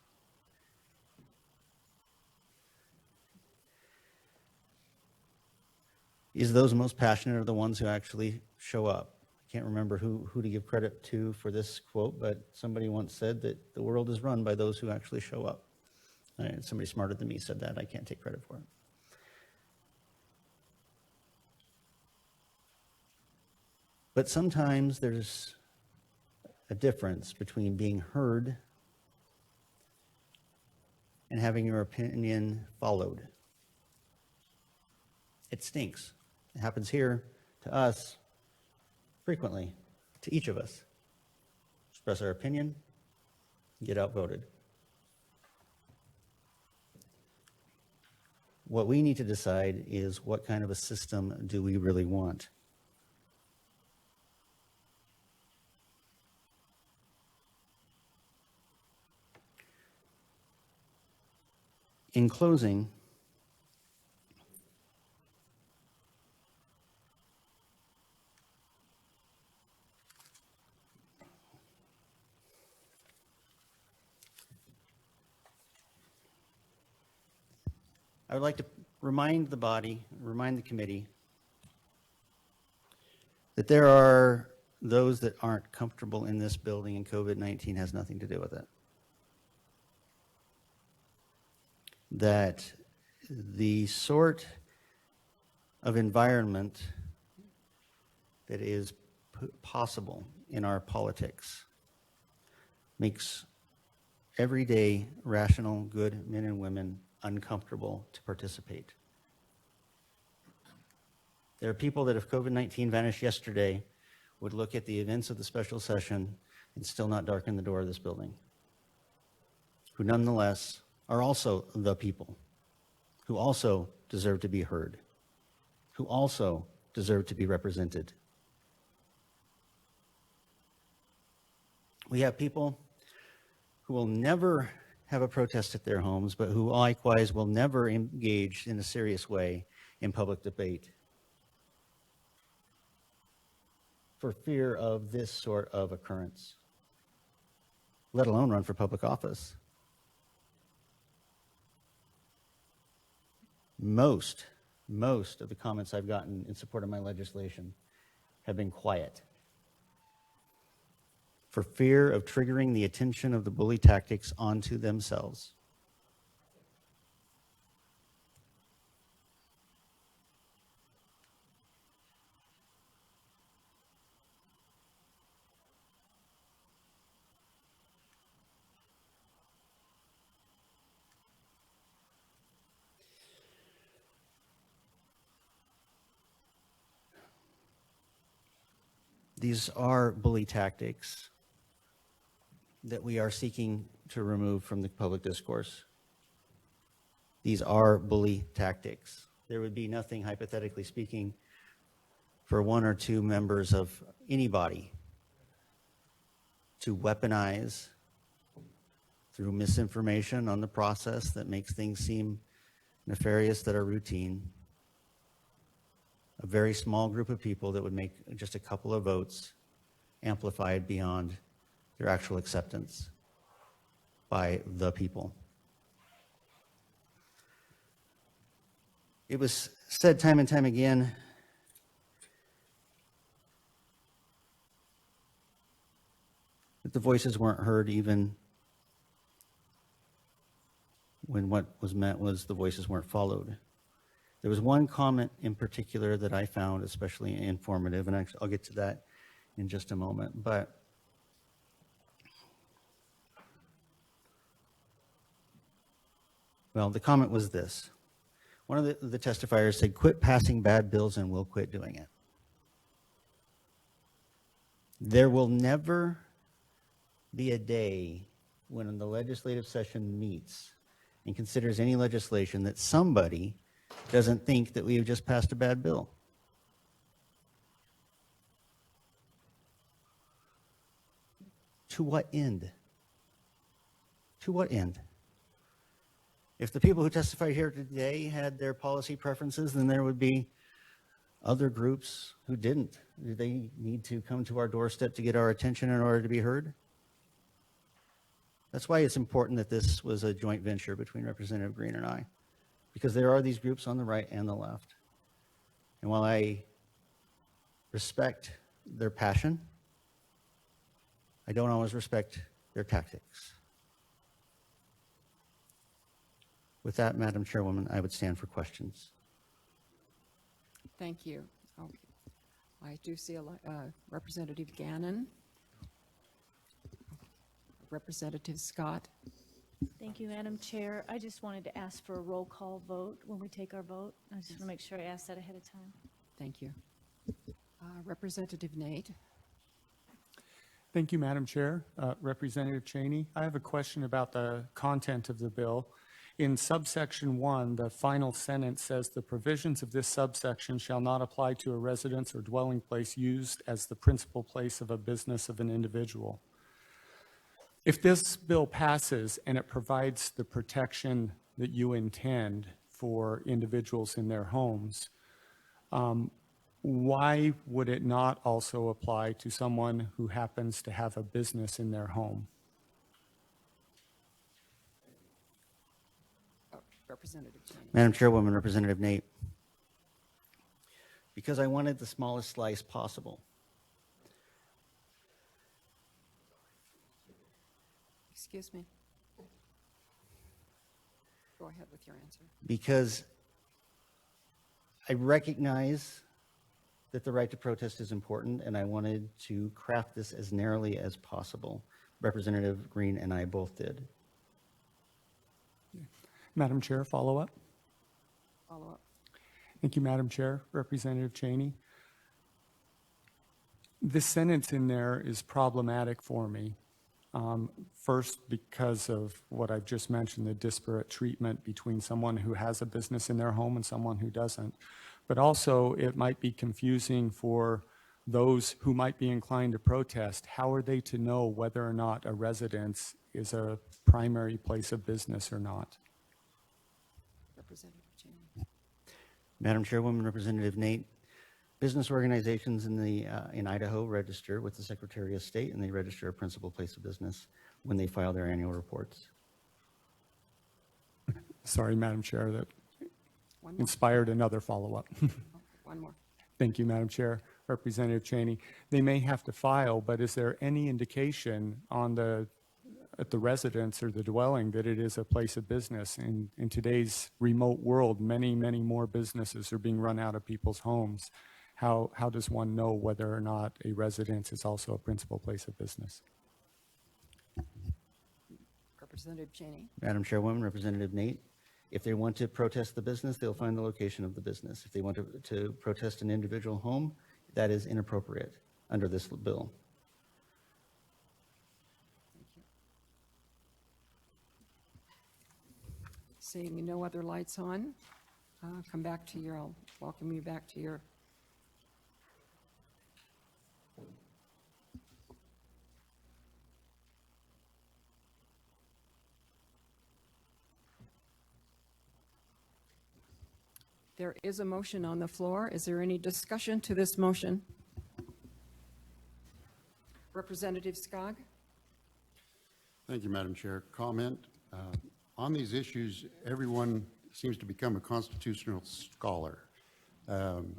is those most passionate are the ones who actually show up. I can't remember who to give credit to for this quote, but somebody once said that the world is run by those who actually show up. Somebody smarter than me said that. I can't take credit for it. But sometimes there's a difference between being heard and having your opinion followed. It stinks. It happens here to us frequently, to each of us. Express our opinion, get outvoted. What we need to decide is what kind of a system do we really want? In closing, I would like to remind the committee, that there are those that aren't comfortable in this building, and COVID-19 has nothing to do with it. That the sort of environment that is possible in our politics makes everyday, rational, good men and women uncomfortable to participate. There are people that if COVID-19 vanished yesterday would look at the events of the special session and still not darken the door of this building, who nonetheless are also the people, who also deserve to be heard, who also deserve to be represented. We have people who will never have a protest at their homes, but who likewise will never engage in a serious way in public debate for fear of this sort of occurrence, let alone run for public office. Most of the comments I've gotten in support of my legislation have been quiet for fear of triggering the attention of the bully tactics onto themselves. These are bully tactics that we are seeking to remove from the public discourse. These are bully tactics. There would be nothing, hypothetically speaking, for one or two members of any body to weaponize through misinformation on the process that makes things seem nefarious that are routine. A very small group of people that would make just a couple of votes amplified beyond their actual acceptance by the people. It was said time and time again that the voices weren't heard even when what was meant was the voices weren't followed. There was one comment in particular that I found especially informative, and I'll get to that in just a moment. But well, the comment was this. One of the testifiers said, "Quit passing bad bills and we'll quit doing it." There will never be a day when the legislative session meets and considers any legislation that somebody doesn't think that we have just passed a bad bill. To what end? To what end? If the people who testified here today had their policy preferences, then there would be other groups who didn't. Do they need to come to our doorstep to get our attention in order to be heard? That's why it's important that this was a joint venture between Representative Green and I, because there are these groups on the right and the left. And while I respect their passion, I don't always respect their tactics. With that, Madam Chairwoman, I would stand for questions. Thank you. Okay. I do see Representative Gannon. Representative Scott. Thank you, Madam Chair. I just wanted to ask for a roll call vote when we take our vote. I just want to make sure I ask that ahead of time. Thank you. Representative Nate. Thank you, Madam Chair. Representative Chaney, I have a question about the content of the bill. In subsection 1, the final sentence says the provisions of this subsection shall not apply to a residence or dwelling place used as the principal place of a business of an individual. If this bill passes and it provides the protection that you intend for individuals in their homes, why would it not also apply to someone who happens to have a business in their home? Representative Chaney. Madam Chairwoman, Representative Nate. Because I wanted the smallest slice possible. Excuse me. Go ahead with your answer. Because I recognize that the right to protest is important, and I wanted to craft this as narrowly as possible. Representative Green and I both did. Madam Chair, follow up. Follow up. Thank you, Madam Chair. Representative Chaney. This sentence in there is problematic for me. First, because of what I've just mentioned, the disparate treatment between someone who has a business in their home and someone who doesn't. But also, it might be confusing for those who might be inclined to protest. How are they to know whether or not a residence is a primary place of business or not? Representative Chaney. Madam Chairwoman, Representative Nate, business organizations in Idaho register with the Secretary of State, and they register a principal place of business when they file their annual reports. Sorry, Madam Chair, that inspired another follow-up. One more. Thank you, Madam Chair. Representative Chaney, they may have to file, but is there any indication at the residence or the dwelling that it is a place of business? In today's remote world, many, many more businesses are being run out of people's homes. How does one know whether or not a residence is also a principal place of business? Representative Chaney. Madam Chairwoman, Representative Nate, if they want to protest the business, they'll find the location of the business. If they want to protest an individual home, that is inappropriate under this bill. Thank you. Seeing no other lights on, come back to your, I'll welcome you back to your There is a motion on the floor. Is there any discussion to this motion? Representative Skog. Thank you, Madam Chair. Comment. On these issues, everyone seems to become a constitutional scholar.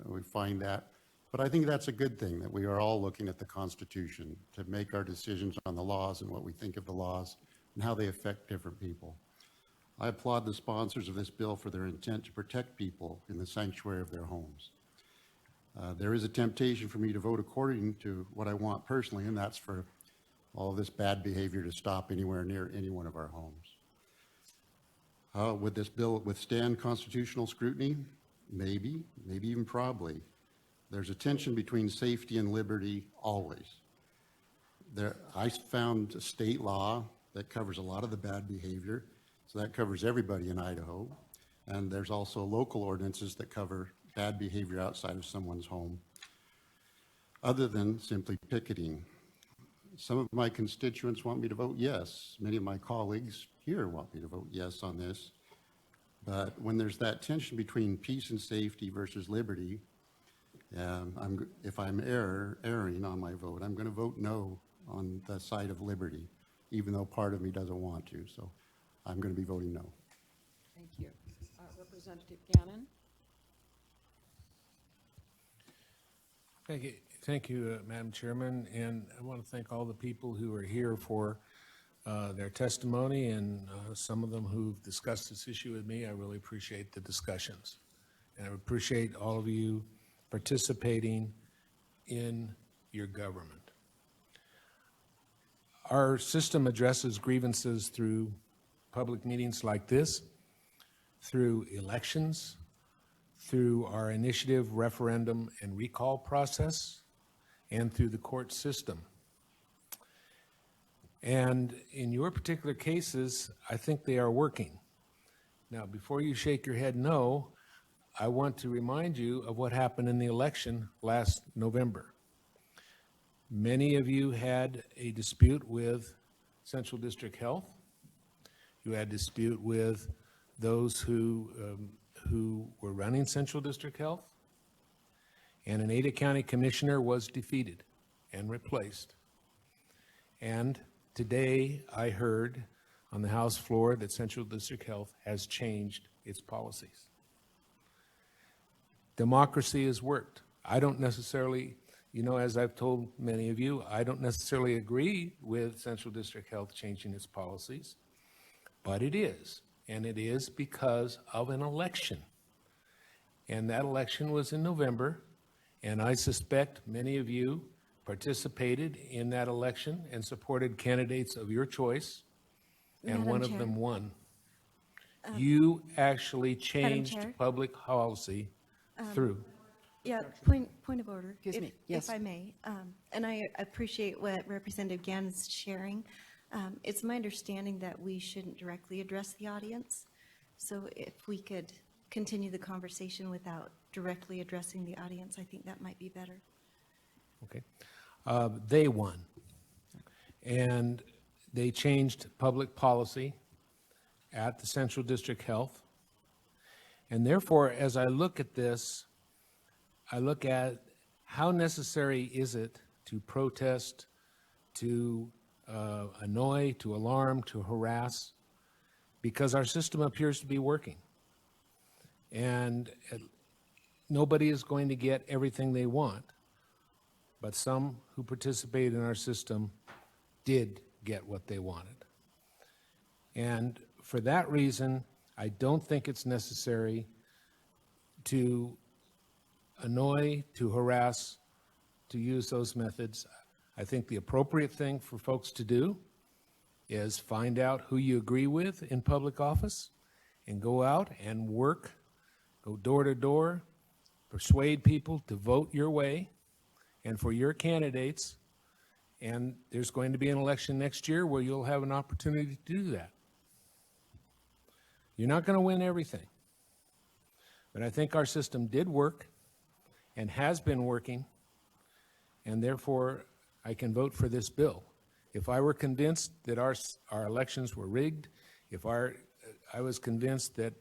We find that. But I think that's a good thing, that we are all looking at the Constitution to make our decisions on the laws and what we think of the laws and how they affect different people. I applaud the sponsors of this bill for their intent to protect people in the sanctuary of their homes. There is a temptation for me to vote according to what I want personally, and that's for all of this bad behavior to stop anywhere near any one of our homes. Would this bill withstand constitutional scrutiny? Maybe, maybe even probably. There's a tension between safety and liberty always. I found a state law that covers a lot of the bad behavior. So that covers everybody in Idaho. And there's also local ordinances that cover bad behavior outside of someone's home, other than simply picketing. Some of my constituents want me to vote yes. Many of my colleagues here want me to vote yes on this. But when there's that tension between peace and safety versus liberty, if I'm erring on my vote, I'm going to vote no on the side of liberty, even though part of me doesn't want to. So I'm going to be voting no. Thank you. Representative Gannon. Thank you, Madam Chairman, and I want to thank all the people who are here for their testimony, and some of them who've discussed this issue with me. I really appreciate the discussions, and I appreciate all of you participating in your government. Our system addresses grievances through public meetings like this, through elections, through our initiative, referendum, and recall process, and through the court system. And in your particular cases, I think they are working. Now, before you shake your head no, I want to remind you of what happened in the election last November. Many of you had a dispute with Central District Health. You had a dispute with those who were running Central District Health. And an Ada County commissioner was defeated and replaced. And today I heard on the House floor that Central District Health has changed its policies. Democracy has worked. I don't necessarily, as I've told many of you, I don't necessarily agree with Central District Health changing its policies, but it is. And it is because of an election. And that election was in November, and I suspect many of you participated in that election and supported candidates of your choice, and Madam one of Chair. them won. You actually Chair. changed public policy through. Yeah, point of order. Excuse me. If Yes. I may. And I appreciate what Representative Gann is sharing. It's my understanding that we shouldn't directly address the audience. So if we could continue the conversation without directly addressing the audience, I think that might be better. Okay. They won. And they changed public policy at the Central District Health. And therefore, as I look at this, I look at how necessary is it to protest, to annoy, to alarm, to harass, because our system appears to be working. And nobody is going to get everything they want, but some who participate in our system did get what they wanted. And for that reason, I don't think it's necessary to annoy, to harass, to use those methods. I think the appropriate thing for folks to do is find out who you agree with in public office and go out and work, go door to door, persuade people to vote your way and for your candidates. And there's going to be an election next year where you'll have an opportunity to do that. You're not going to win everything. But I think our system did work and has been working, and therefore I can vote for this bill. If I were convinced that our elections were rigged, if I was convinced that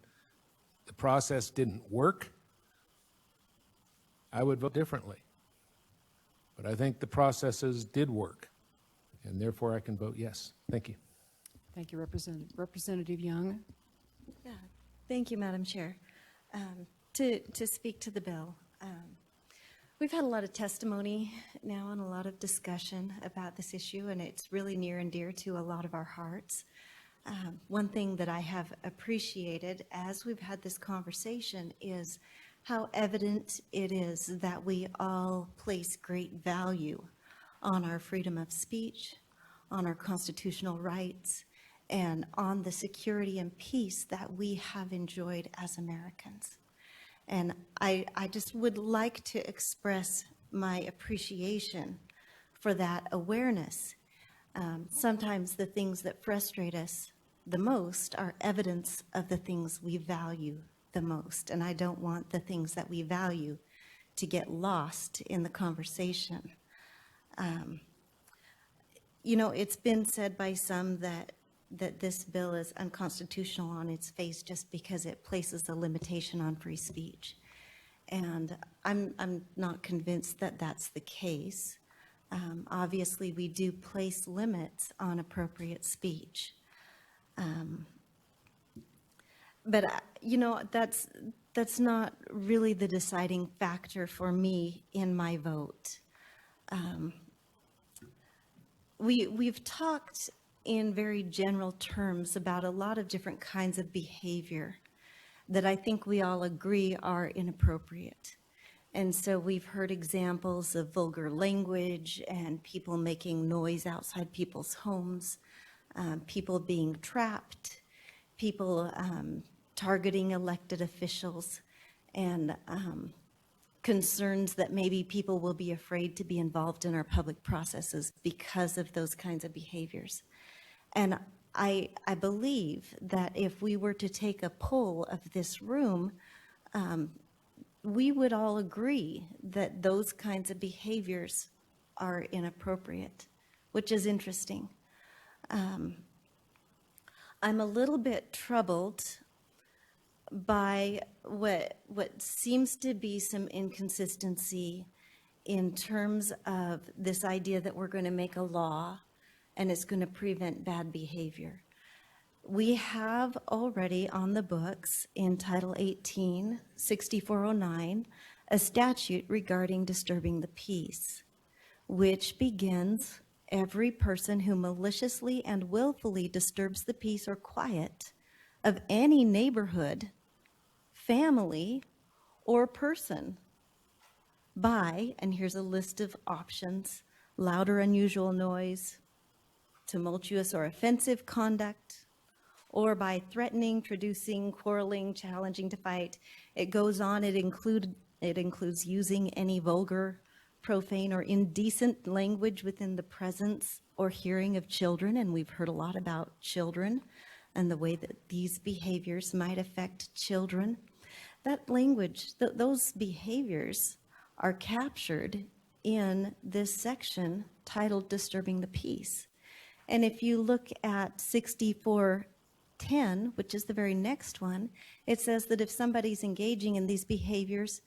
the process didn't work, I would vote differently. But I think the processes did work, and therefore I can vote yes. Thank you. Thank you, Representative Young. Yeah, thank you, Madam Chair. To speak to the bill, we've had a lot of testimony now and a lot of discussion about this issue, and it's really near and dear to a lot of our hearts. One thing that I have appreciated as we've had this conversation is how evident it is that we all place great value on our freedom of speech, on our constitutional rights, and on the security and peace that we have enjoyed as Americans. And I just would like to express my appreciation for that awareness. Sometimes the things that frustrate us the most are evidence of the things we value the most. And I don't want the things that we value to get lost in the conversation. It's been said by some that this bill is unconstitutional on its face just because it places a limitation on free speech. And I'm not convinced that that's the case. Obviously, we do place limits on appropriate speech. But that's not really the deciding factor for me in my vote. We've talked in very general terms about a lot of different kinds of behavior that I think we all agree are inappropriate. And so we've heard examples of vulgar language and people making noise outside people's homes, people being trapped, people targeting elected officials, and concerns that maybe people will be afraid to be involved in our public processes because of those kinds of behaviors. And I believe that if we were to take a poll of this room, we would all agree that those kinds of behaviors are inappropriate, which is interesting. I'm a little bit troubled by what seems to be some inconsistency in terms of this idea that we're going to make a law and it's going to prevent bad behavior. we have already on the books in Title 18, 6409, a statute regarding disturbing the peace, which begins, every person who maliciously and willfully disturbs the peace or quiet of any neighborhood, family, or person by, and here's a list of options, loud or unusual noise, tumultuous or offensive conduct, or by threatening, traducing, quarreling, challenging to fight. It goes on, it includes using any vulgar, profane, or indecent language within the presence or hearing of children, and we've heard a lot about children and the way that these behaviors might affect children. That language, those behaviors are captured in this section titled Disturbing the Peace. And if you look at 6410, which is the very next one, it says that if somebody's engaging in these behaviors,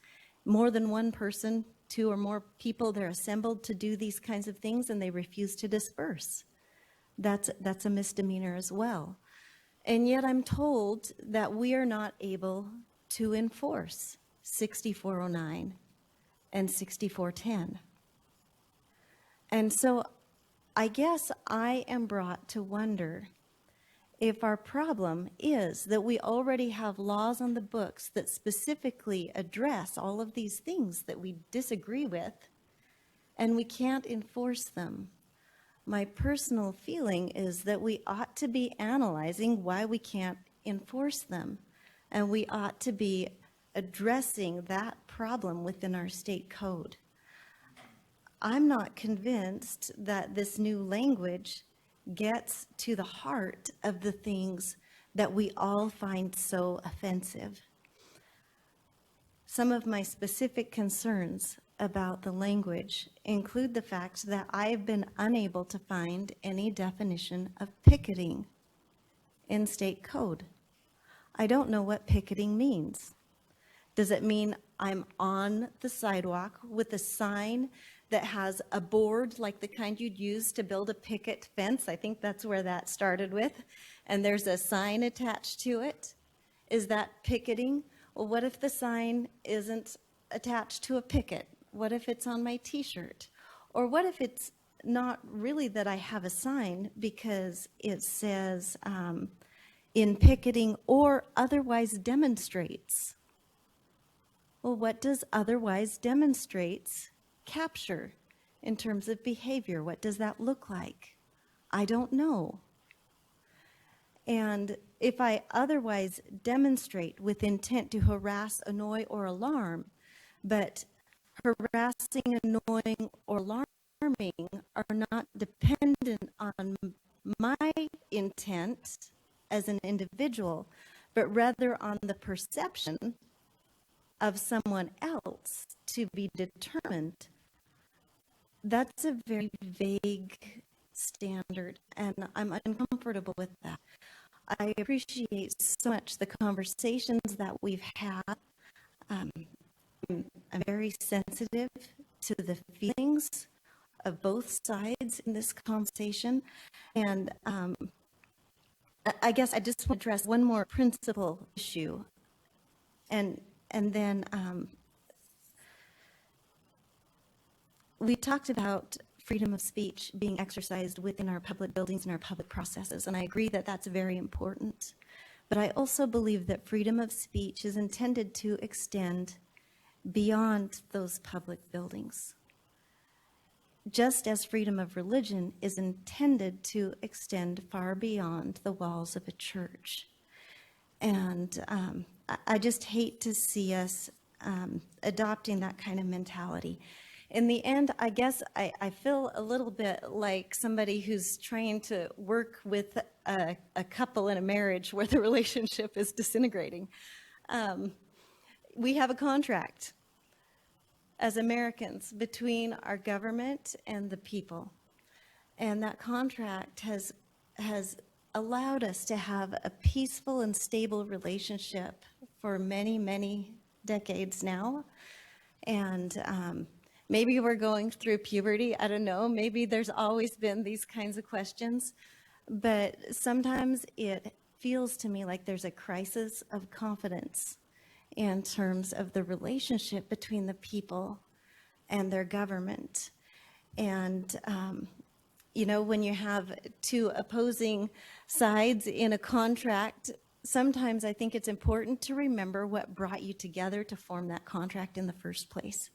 more than one person, two or more people, they're assembled to do these kinds of things and they refuse to disperse. That's a misdemeanor as well. And yet I'm told that we are not able to enforce 6409 and 6410. And so I guess I am brought to wonder if our problem is that we already have laws on the books that specifically address all of these things that we disagree with, and we can't enforce them. My personal feeling is that we ought to be analyzing why we can't enforce them, and we ought to be addressing that problem within our state code. I'm not convinced that this new language gets to the heart of the things that we all find so offensive. Some of my specific concerns about the language include the fact that I've been unable to find any definition of picketing in state code. I don't know what picketing means. Does it mean I'm on the sidewalk with a sign that has a board like the kind you'd use to build a picket fence? I think that's where that started with. And there's a sign attached to it. Is that picketing? Well, what if the sign isn't attached to a picket? What if it's on my t-shirt? Or what if it's not really that I have a sign because it says in picketing or otherwise demonstrates? Well, what does otherwise demonstrates capture in terms of behavior? What does that look like? I don't know. And if I otherwise demonstrate with intent to harass, annoy, or alarm, but harassing, annoying, or alarming are not dependent on my intent as an individual, but rather on the perception of someone else to be determined, that's a very vague standard, and I'm uncomfortable with that. I appreciate so much the conversations that we've had. I'm very sensitive to the feelings of both sides in this conversation, and I guess I just want to address one more principal issue, and then we talked about freedom of speech being exercised within our public buildings and our public processes, and I agree that that's very important. But I also believe that freedom of speech is intended to extend beyond those public buildings, just as freedom of religion is intended to extend far beyond the walls of a church. And I just hate to see us adopting that kind of mentality. In the end, I guess I feel a little bit like somebody who's trying to work with a couple in a marriage where the relationship is disintegrating. We have a contract as Americans between our government and the people. And that contract has allowed us to have a peaceful and stable relationship for many, many decades now. And maybe we're going through puberty, I don't know, maybe there's always been these kinds of questions, but sometimes it feels to me like there's a crisis of confidence in terms of the relationship between the people and their government. And, you know, when you have two opposing sides in a contract, sometimes I think it's important to remember what brought you together to form that contract in the first place.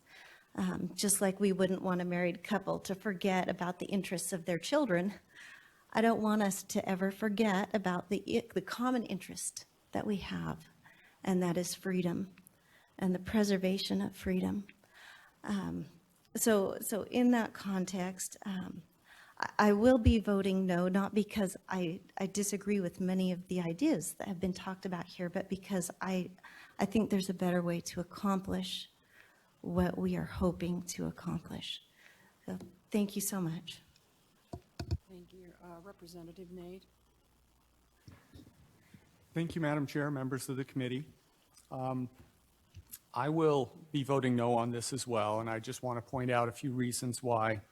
Just like we wouldn't want a married couple to forget about the interests of their children, I don't want us to ever forget about the common interest that we have, and that is freedom and the preservation of freedom. So in that context, I will be voting no, not because I disagree with many of the ideas that have been talked about here, but because I think there's a better way to accomplish what we are hoping to accomplish. So thank you so much. Thank you. Representative Nate. Thank you, Madam Chair, members of the committee. I will be voting no on this as well, and I just want to point out a few reasons why.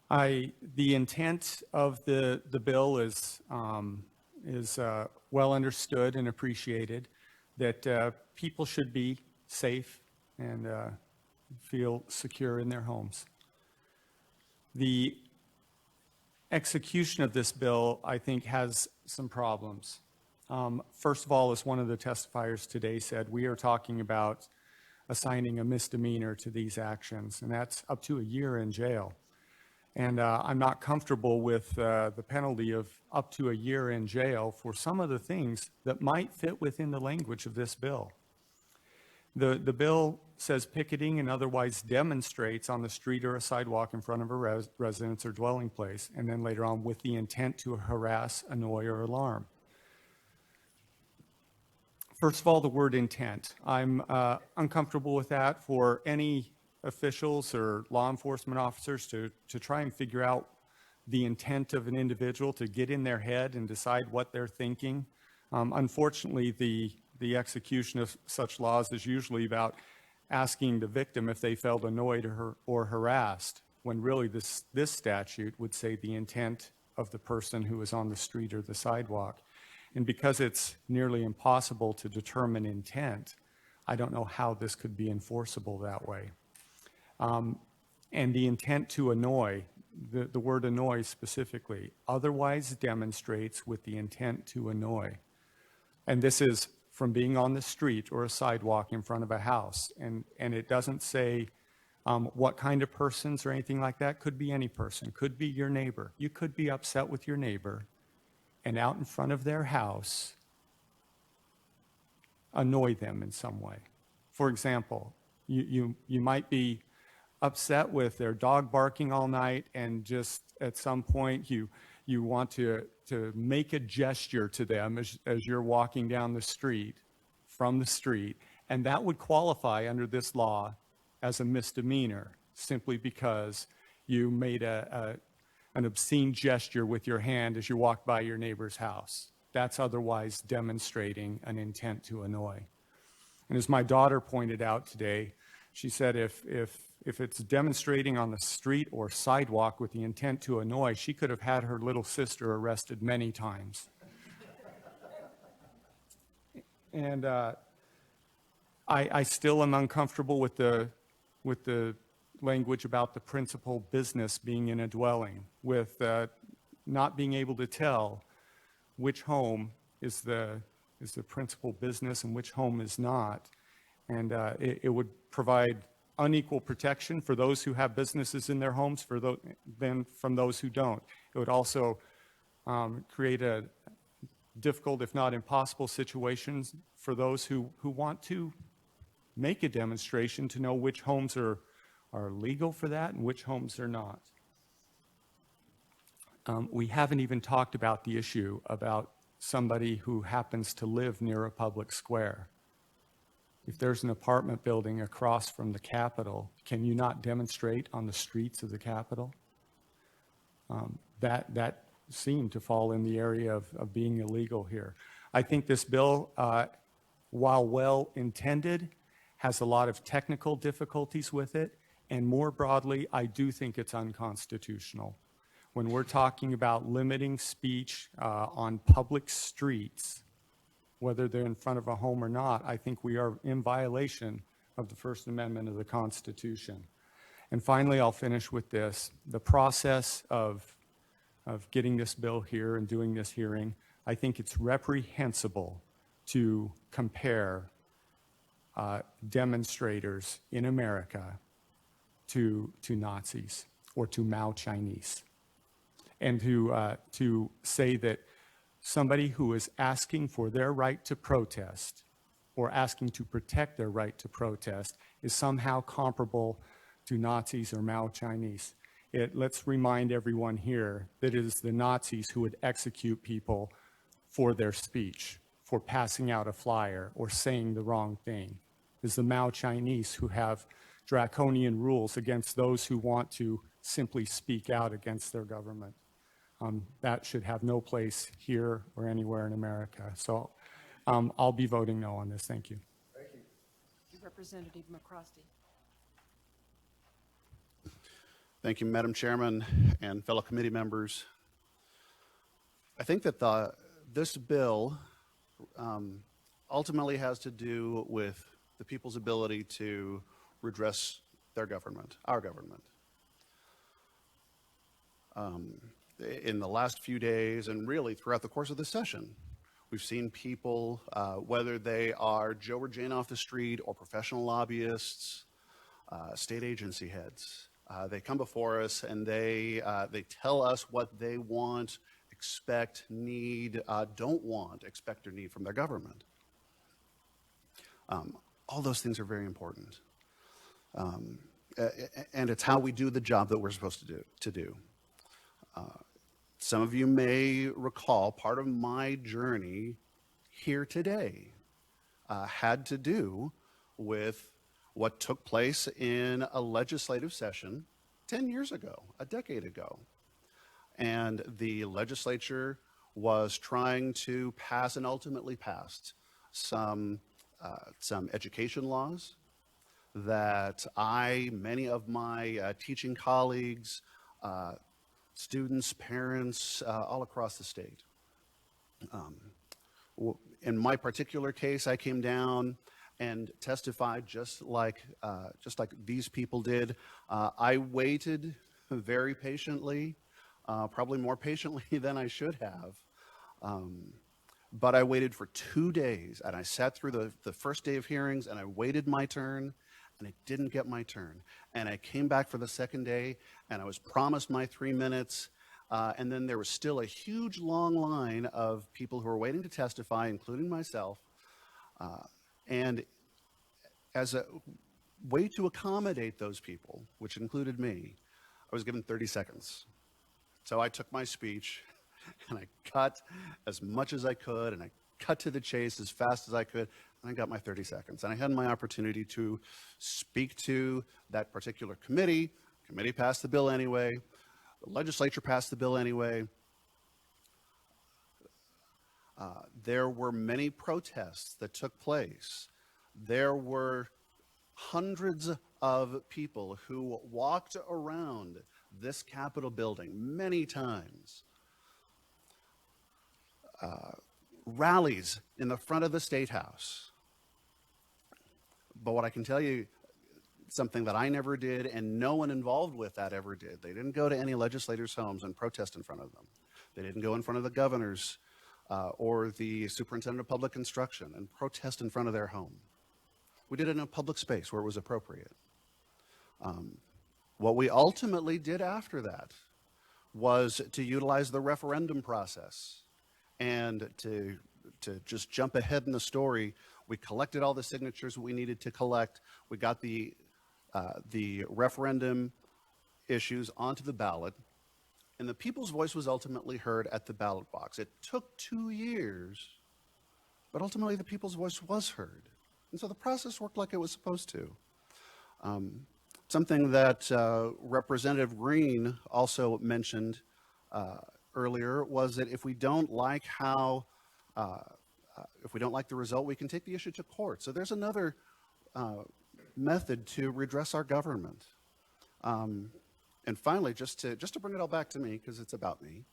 The intent of the bill is well understood and appreciated, that people should be safe and feel secure in their homes. The execution of this bill, I think, has some problems. First of all, as one of the testifiers today said, we are talking about assigning a misdemeanor to these actions, and that's up to a year in jail. And I'm not comfortable with the penalty of up to a year in jail for some of the things that might fit within the language of this bill. The bill says picketing and otherwise demonstrates on the street or a sidewalk in front of a residence or dwelling place, and then later on with the intent to harass, annoy, or alarm. First of all, the word intent. I'm uncomfortable with that for any officials or law enforcement officers to try and figure out the intent of an individual, to get in their head and decide what they're thinking. Unfortunately, the execution of such laws is usually about asking the victim if they felt annoyed or harassed, when really this statute would say the intent of the person who is on the street or the sidewalk. And because it's nearly impossible to determine intent, I don't know how this could be enforceable that way. And the intent to annoy, the word annoy specifically, otherwise demonstrates with the intent to annoy. And this is from being on the street or a sidewalk in front of a house. And it doesn't say what kind of persons or anything like that. Could be any person, could be your neighbor. You could be upset with your neighbor and out in front of their house, annoy them in some way. For example, you might be upset with their dog barking all night, and just at some point you want to make a gesture to them as you're walking down the street, from the street, and that would qualify under this law as a misdemeanor, simply because you made an obscene gesture with your hand as you walked by your neighbor's house. That's otherwise demonstrating an intent to annoy. And as my daughter pointed out today, she said if it's demonstrating on the street or sidewalk with the intent to annoy, she could have had her little sister arrested many times. And I still am uncomfortable with the language about the principal business being in a dwelling, with not being able to tell which home is the principal business and which home is not. And it would provide unequal protection for those who have businesses in their homes than from those who don't. It would also create a difficult, if not impossible, situations for those who want to make a demonstration to know which homes are legal for that and which homes are not. We haven't even talked about the issue about somebody who happens to live near a public square. If there's an apartment building across from the Capitol, can you not demonstrate on the streets of the Capitol? That seemed to fall in the area of being illegal here. I think this bill, while well-intended, has a lot of technical difficulties with it, and more broadly, I do think it's unconstitutional. When we're talking about limiting speech on public streets whether they're in front of a home or not, I think we are in violation of the First Amendment of the Constitution. And finally, I'll finish with this. The process of getting this bill here and doing this hearing, I think it's reprehensible to compare demonstrators in America to Nazis or to Mao Chinese. And to say that somebody who is asking for their right to protest or asking to protect their right to protest is somehow comparable to Nazis or Mao Chinese. Let's remind everyone here that it is the Nazis who would execute people for their speech, for passing out a flyer or saying the wrong thing. It is the Mao Chinese who have draconian rules against those who want to simply speak out against their government. That should have no place here or anywhere in America. So I'll be voting no on this. Thank you. Thank you. Representative McCrosty. Thank you, Madam Chairman and fellow committee members. I think that this bill ultimately has to do with the people's ability to redress their government, our government. In the last few days and really throughout the course of the session, we've seen people, whether they are Joe or Jane off the street or professional lobbyists, state agency heads, they come before us and they tell us what they want, expect, need, don't want, expect, or need from their government. All those things are very important. And it's how we do the job that we're supposed to do. Some of you may recall part of my journey here today had to do with what took place in a legislative session 10 years ago, a decade ago. And the legislature was trying to pass and ultimately passed some education laws that many of my teaching colleagues, students, parents, all across the state. In my particular case, I came down and testified just like these people did. I waited very patiently, probably more patiently than I should have. But I waited for 2 days, and I sat through the first day of hearings, and I waited my turn, and I didn't get my turn. And I came back for the second day, and I was promised my 3 minutes, and then there was still a huge long line of people who were waiting to testify, including myself. And as a way to accommodate those people, which included me, I was given 30 seconds. So I took my speech, and I cut as much as I could, and I cut to the chase as fast as I could, and I got my 30 seconds. And I had my opportunity to speak to that particular committee. The committee passed the bill anyway. The legislature passed the bill anyway. There were many protests that took place. There were hundreds of people who walked around this Capitol building many times. Rallies in the front of the State House. But what I can tell you, something that I never did and no one involved with that ever did. They didn't go to any legislators' homes and protest in front of them. They didn't go in front of the governors or the superintendent of public instruction and protest in front of their home. We did it in a public space where it was appropriate. What we ultimately did after that was to utilize the referendum process and to just jump ahead in the story. We collected all the signatures we needed to collect. We got the referendum issues onto the ballot, and the people's voice was ultimately heard at the ballot box. It took 2 years, but ultimately the people's voice was heard. And so the process worked like it was supposed to. Something that Representative Green also mentioned earlier was that if we don't like if we don't like the result, we can take the issue to court. So there's another method to redress our government. And finally, just to bring it all back to me, because it's about me,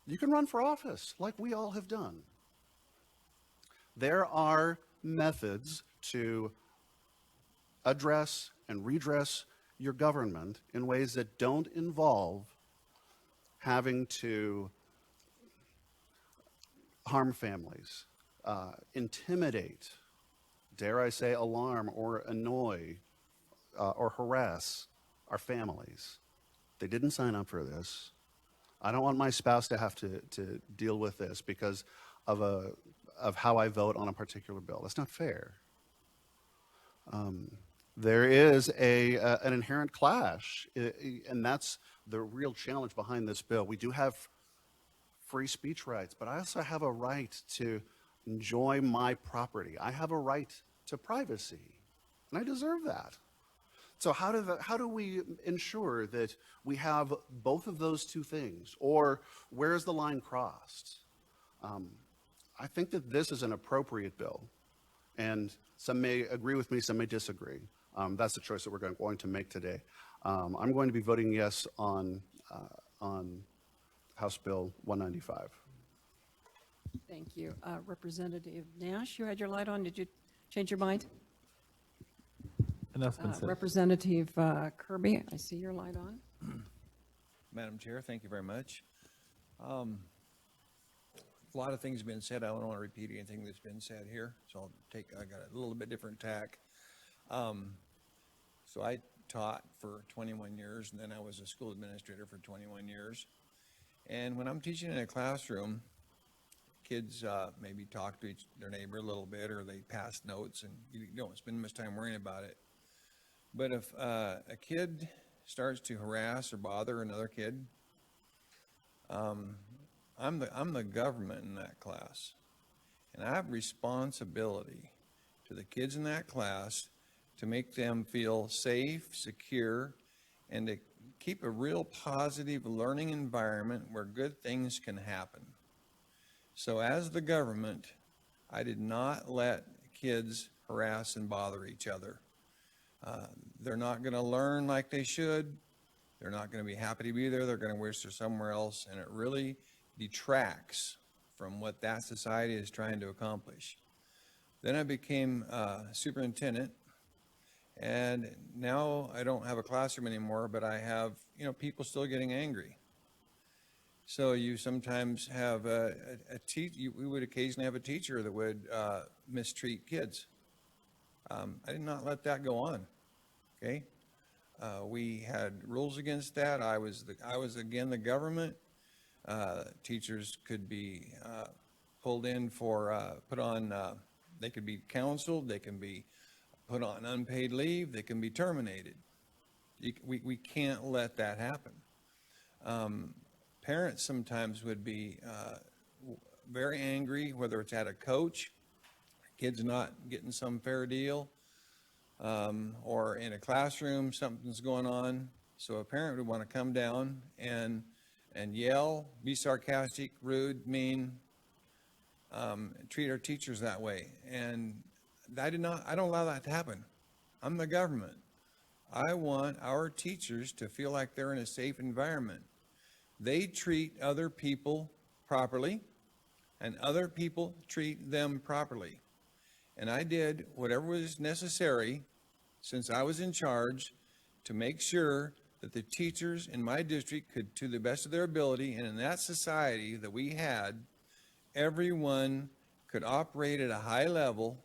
You can run for office like we all have done. There are methods to address and redress your government in ways that don't involve having to harm families, intimidate, dare I say, alarm or annoy or harass our families. They didn't sign up for this. I don't want my spouse to have to deal with this because of how I vote on a particular bill. That's not fair. There is an inherent clash, and that's the real challenge behind this bill. We do have free speech rights, but I also have a right to enjoy my property. I have a right to privacy, and I deserve that. So how do we ensure that we have both of those two things, or where's the line crossed? I think that this is an appropriate bill, and some may agree with me, some may disagree. That's the choice that we're going to make today. I'm going to be voting yes on House Bill 195. Thank you. Representative Nash, you had your light on. Did you change your mind? Enough's been said. Representative Kirby, I see your light on. Madam Chair, thank you very much. A lot of things have been said. I don't want to repeat anything that's been said here, so I got a little bit different tack. So I taught for 21 years, and then I was a school administrator for 21 years. And when I'm teaching in a classroom, kids maybe talk to their neighbor a little bit, or they pass notes, and you don't spend much time worrying about it. But if a kid starts to harass or bother another kid, I'm the government in that class, and I have responsibility to the kids in that class to make them feel safe, secure, and to keep a real positive learning environment where good things can happen. So as the government, I did not let kids harass and bother each other. They're not going to learn like they should. They're not going to be happy to be there. They're going to wish they're somewhere else, and it really detracts from what that society is trying to accomplish. Then I became superintendent, and now I don't have a classroom anymore, but I have, people still getting angry. So you sometimes have we would occasionally have a teacher that would mistreat kids. I did not let that go on, okay? We had rules against that. I was again the government. Teachers could be pulled in for, they could be counseled, they can be put on unpaid leave, they can be terminated. We can't let that happen. Parents sometimes would be very angry, whether it's at a coach, kids not getting some fair deal, or in a classroom, something's going on. So a parent would want to come down and yell, be sarcastic, rude, mean, treat our teachers that way. And I don't allow that to happen. I'm the government. I want our teachers to feel like they're in a safe environment. They treat other people properly, and other people treat them properly. And I did whatever was necessary since I was in charge to make sure that the teachers in my district could, to the best of their ability, and in that society that we had, everyone could operate at a high level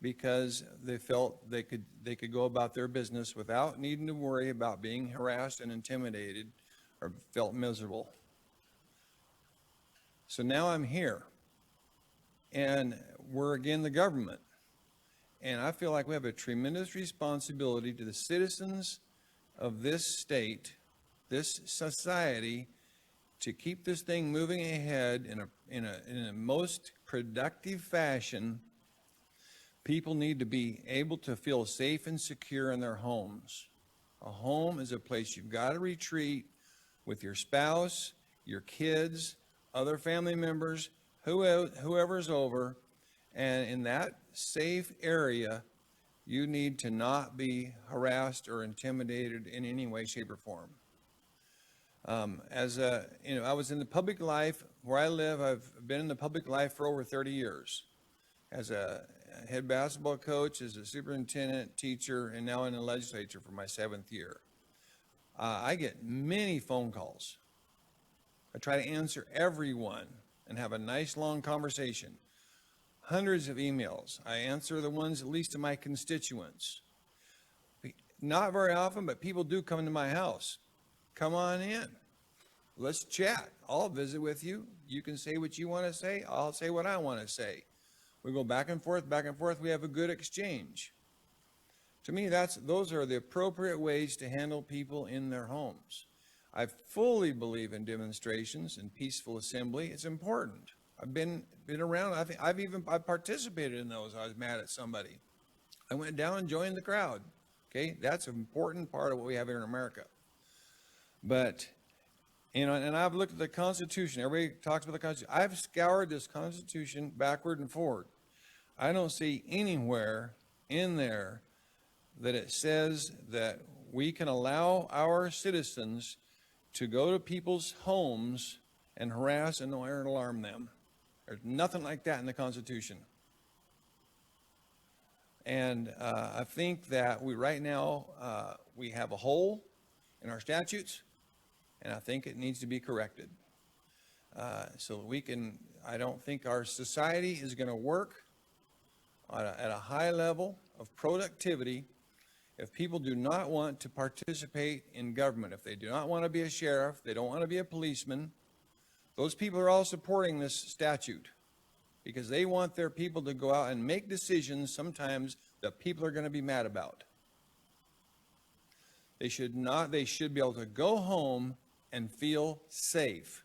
because they felt they could go about their business without needing to worry about being harassed and intimidated or felt miserable. So now I'm here, and we're again the government. And I feel like we have a tremendous responsibility to the citizens of this state, this society, to keep this thing moving ahead in a most productive fashion. People need to be able to feel safe and secure in their homes. A home is a place you've got to retreat with your spouse, your kids, other family members, whoever's over. And in that safe area, you need to not be harassed or intimidated in any way, shape, or form. I was in the public life where I live. I've been in the public life for over 30 years as a head basketball coach, as a superintendent, teacher, and now in the legislature for my 7th year. I get many phone calls. I try to answer everyone and have a nice long conversation. Hundreds of emails. I answer the ones at least to my constituents. Not very often, but people do come to my house. Come on in. Let's chat. I'll visit with you. You can say what you want to say. I'll say what I want to say. We go back and forth, back and forth. We have a good exchange. To me, those are the appropriate ways to handle people in their homes. I fully believe in demonstrations and peaceful assembly. It's important. I've been around. I've participated in those. I was mad at somebody. I went down and joined the crowd. Okay, that's an important part of what we have here in America. But, and I've looked at the Constitution. Everybody talks about the Constitution. I've scoured this Constitution backward and forward. I don't see anywhere in there that it says that we can allow our citizens to go to people's homes and harass and alarm them. There's nothing like that in the Constitution. And I think that right now we have a hole in our statutes, and I think it needs to be corrected. So that we can, I don't think our society is going to work at a high level of productivity if people do not want to participate in government, if they do not want to be a sheriff, they don't want to be a policeman. Those people are all supporting this statute because they want their people to go out and make decisions sometimes that people are going to be mad about. They should be able to go home and feel safe.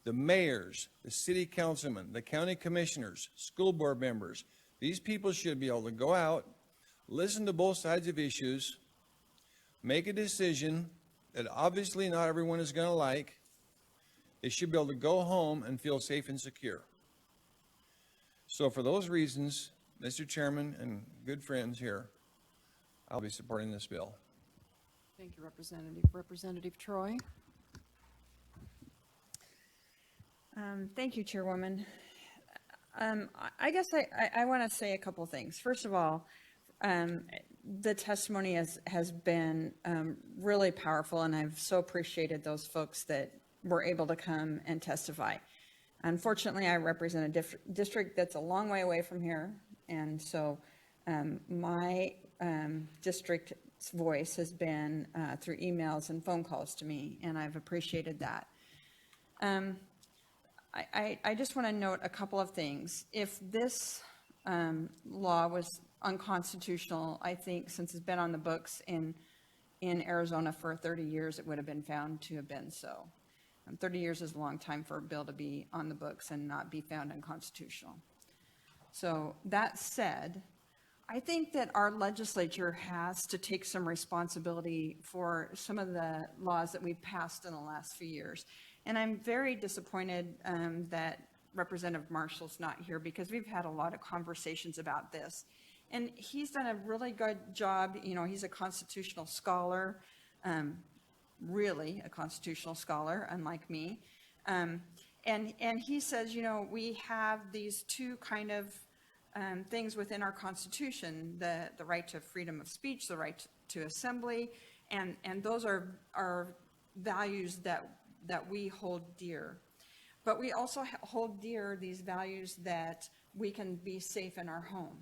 The mayors, the city councilmen, the county commissioners, school board members, these people should be able to go out, listen to both sides of issues, make a decision that obviously not everyone is going to like. They should be able to go home and feel safe and secure. So for those reasons, Mr. Chairman and good friends here, I'll be supporting this bill. Thank you, Representative. Representative Troy. Thank you, Chairwoman. I guess I want to say a couple things. First of all, the testimony has been really powerful, and I've so appreciated those folks that were able to come and testify. Unfortunately, I represent a district that's a long way away from here, and so my district's voice has been through emails and phone calls to me, and I've appreciated that. I just want to note a couple of things. If this law was unconstitutional, I think since it's been on the books in Arizona for 30 years, it would have been found to have been so. 30 years is a long time for a bill to be on the books and not be found unconstitutional. So that said, I think that our legislature has to take some responsibility for some of the laws that we've passed in the last few years. And I'm very disappointed that Representative Marshall's not here because we've had a lot of conversations about this. And he's done a really good job. You know, he's a constitutional scholar, really a constitutional scholar, unlike me. And he says, you know, we have these two kind of things within our Constitution, the right to freedom of speech, the right to assembly, and those are values that we hold dear. But we also hold dear these values that we can be safe in our home.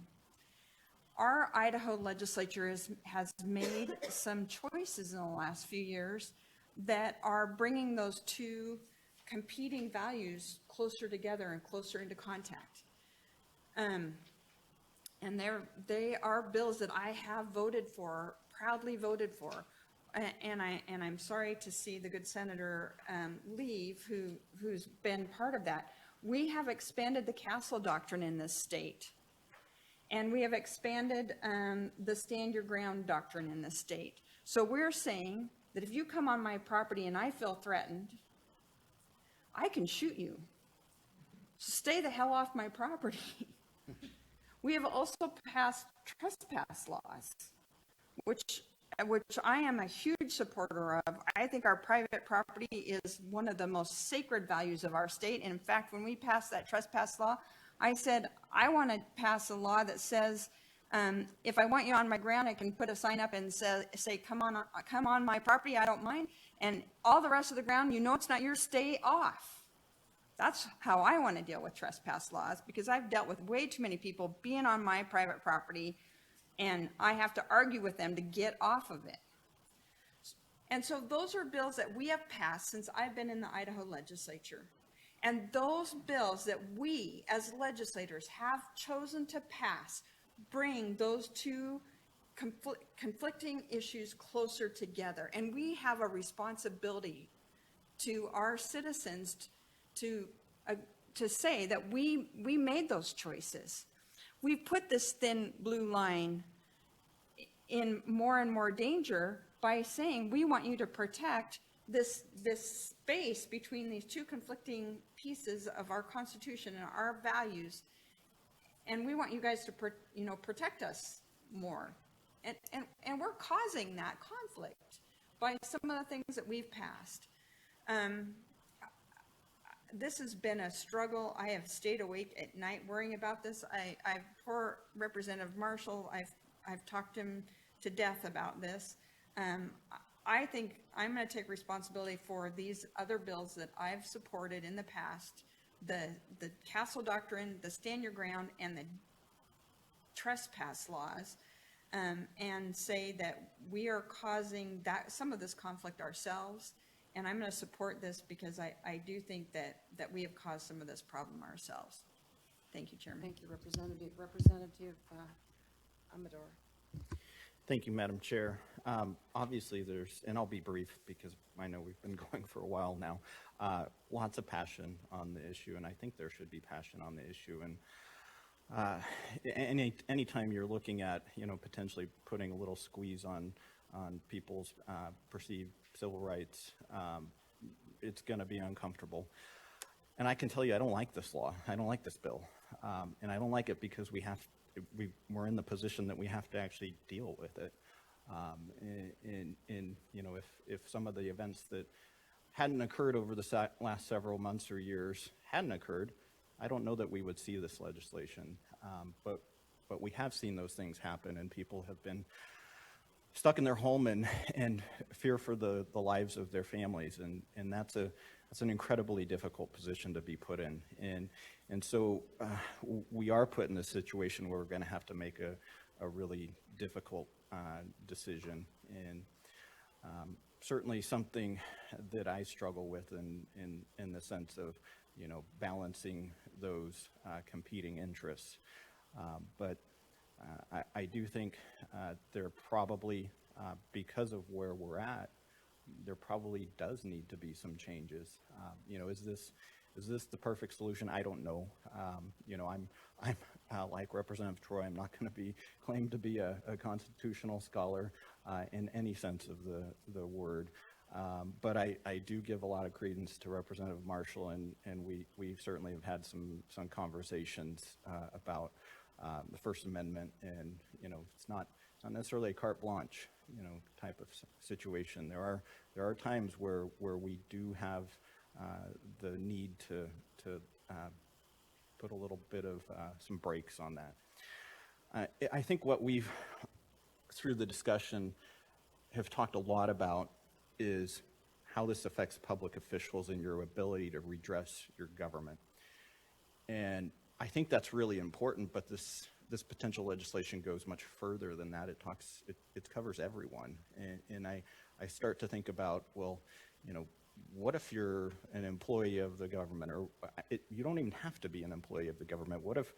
Our Idaho legislature has made some choices in the last few years that are bringing those two competing values closer together and closer into contact. And they are bills that I have voted for, proudly voted for. And I'm sorry to see the good senator leave, who's been part of that. We have expanded the castle doctrine in this state. And we have expanded the stand your ground doctrine in this state. So we're saying that if you come on my property and I feel threatened, I can shoot you. So stay the hell off my property. We have also passed trespass laws, which which I am a huge supporter of. I think our private property is one of the most sacred values of our state. And in fact, when we passed that trespass law, I said, I want to pass a law that says, if I want you on my ground, I can put a sign up and say, come on my property, I don't mind. And all the rest of the ground, you know it's not yours, stay off. That's how I want to deal with trespass laws, because I've dealt with way too many people being on my private property, and I have to argue with them to get off of it. And so those are bills that we have passed since I've been in the Idaho legislature. And those bills that we as legislators have chosen to pass bring those two conflicting issues closer together. And we have a responsibility to our citizens to say that we made those choices. We've put this thin blue line in more and more danger by saying we want you to protect this space between these two conflicting pieces of our Constitution and our values, and we want you guys to protect us more, and we're causing that conflict by some of the things that we've passed. This has been a struggle. I have stayed awake at night worrying about this. Poor Representative Marshall, I've talked him to death about this. I think I'm going to take responsibility for these other bills that I've supported in the past, the Castle Doctrine, the Stand Your Ground, and the trespass laws, and say that we are causing some of this conflict ourselves. And I'm going to support this because I do think that we have caused some of this problem ourselves. Thank you, Chairman. Thank you, Representative. Representative Amador. Thank you, Madam Chair. Obviously, and I'll be brief because I know we've been going for a while now, lots of passion on the issue, and I think there should be passion on the issue. And anytime you're looking at, potentially putting a little squeeze on people's perceived civil rights, it's going to be uncomfortable. And I can tell you, I don't like this law. I don't like this bill. And I don't like it because we're in the position that we have to actually deal with it. If some of the events that hadn't occurred over the last several months or years hadn't occurred, I don't know that we would see this legislation. But we have seen those things happen, and people have been stuck in their home and fear for the lives of their families, and that's an incredibly difficult position to be put in. And so we are put in this situation where we're going to have to make a really difficult decision, and certainly something that I struggle with in the sense of balancing those competing interests. But I do think there probably, because of where we're at, there probably does need to be some changes. Is this the perfect solution? I don't know. I'm like Representative Troy. I'm not going to claim to be a constitutional scholar in any sense of the word. But I do give a lot of credence to Representative Marshall, and we certainly have had some conversations about the First Amendment, and it's not necessarily a carte blanche type of situation. There are times where we do have the need to put a little bit of some brakes on that. I think what we've, through the discussion, have talked a lot about is how this affects public officials and your ability to redress your government. And I think that's really important, but this potential legislation goes much further than that. It covers everyone. And I start to think about, well, what if you're an employee of the government, or you don't even have to be an employee of the government. What if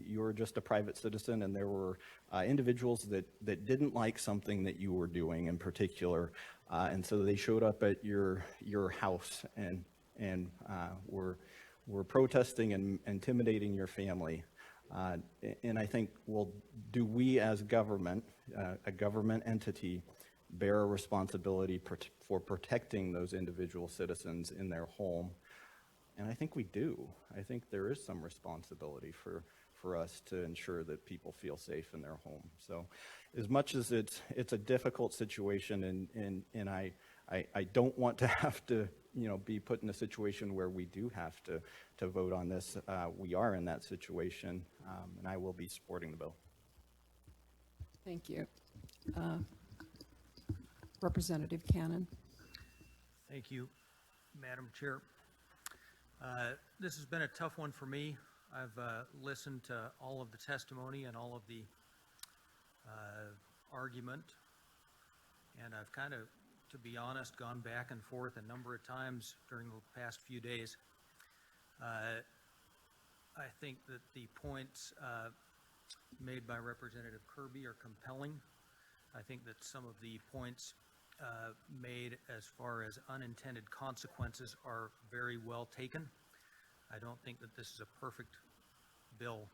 you're just a private citizen and there were individuals that didn't like something that you were doing in particular, and so they showed up at your house and were protesting and intimidating your family. And I think, well, do we as government, a government entity, bear a responsibility for protecting those individual citizens in their home? And I think we do. I think there is some responsibility for for us to ensure that people feel safe in their home. So as much as it's a difficult situation, and I don't want to have to, be put in a situation where we do have to vote on this. We are in that situation, and I will be supporting the bill. Thank you. Representative Cannon. Thank you, Madam Chair. This has been a tough one for me. I've listened to all of the testimony and all of the argument, and I've kind of, to be honest, gone back and forth a number of times during the past few days. I think that the points made by Representative Kirby are compelling. I think that some of the points made as far as unintended consequences are very well taken. I don't think that this is a perfect bill.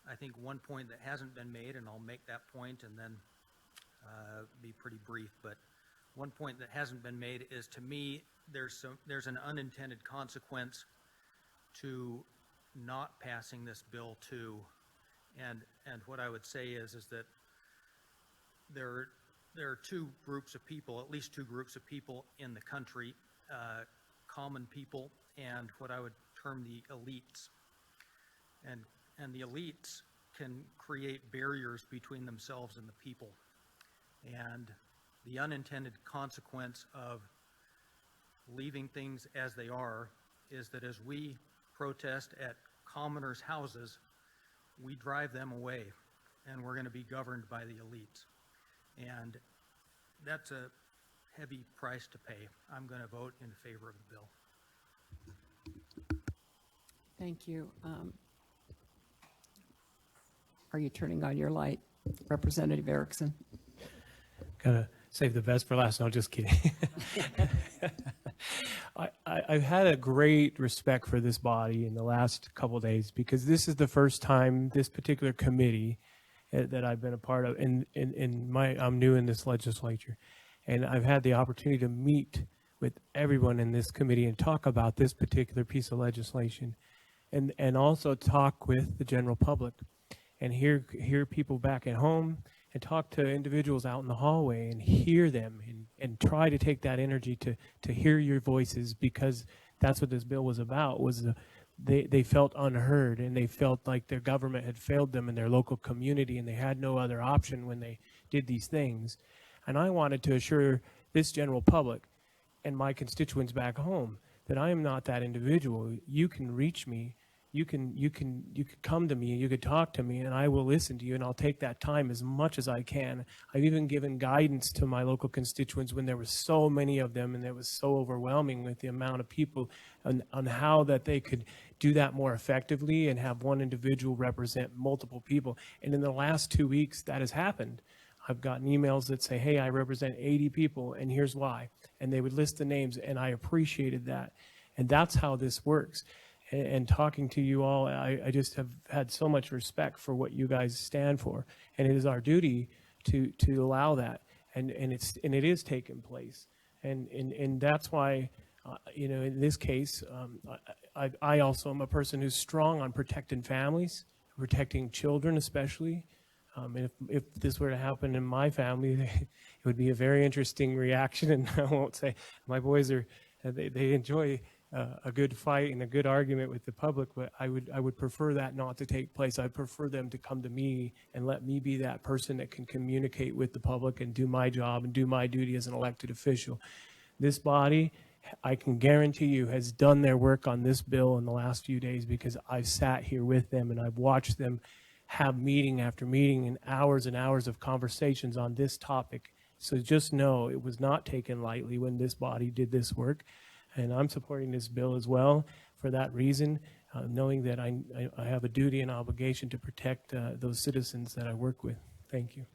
I think one point that hasn't been made, and I'll make that point and then be pretty brief, but one point that hasn't been made is, to me, there's an unintended consequence to not passing this bill too. And what I would say is that there are two groups of people, at least two groups of people in the country, common people and what I would term the elites. And the elites can create barriers between themselves and the people. And the unintended consequence of leaving things as they are is that as we protest at commoners' houses, we drive them away, and we're going to be governed by the elites. And that's a heavy price to pay. I'm going to vote in favor of the bill. Thank you. Are you turning on your light, Representative Erickson? Gotta save the best for last. No, just kidding. I've had a great respect for this body in the last couple of days, because this is the first time this particular committee that I've been a part of. I'm new in this legislature, and I've had the opportunity to meet with everyone in this committee and talk about this particular piece of legislation, and also talk with the general public, and hear people back at home, and talk to individuals out in the hallway and hear them, and try to take that energy to hear your voices, because that's what this bill was about. They felt unheard, and they felt like their government had failed them in their local community, and they had no other option when they did these things. And I wanted to assure this general public and my constituents back home that I am not that individual. You can reach me. You can come to me, you could talk to me, and I will listen to you, and I'll take that time as much as I can. I've even given guidance to my local constituents when there were so many of them, and it was so overwhelming with the amount of people, on how that they could do that more effectively and have one individual represent multiple people. And in the last 2 weeks, that has happened. I've gotten emails that say, hey, I represent 80 people, and here's why. And they would list the names, and I appreciated that. And that's how this works. And talking to you all, I just have had so much respect for what you guys stand for, and it is our duty to allow that, and it is taking place, and that's why, in this case, I also am a person who's strong on protecting families, protecting children especially. If this were to happen in my family, it would be a very interesting reaction, and I won't say my boys they enjoy a good fight and a good argument with the public, but I would prefer that not to take place. I prefer them to come to me and let me be that person that can communicate with the public and do my job and do my duty as an elected official. This body, I can guarantee you, has done their work on this bill in the last few days, because I've sat here with them and I've watched them have meeting after meeting and hours of conversations on this topic. So just know it was not taken lightly when this body did this work. And I'm supporting this bill as well for that reason, knowing that I have a duty and obligation to protect those citizens that I work with. Thank you.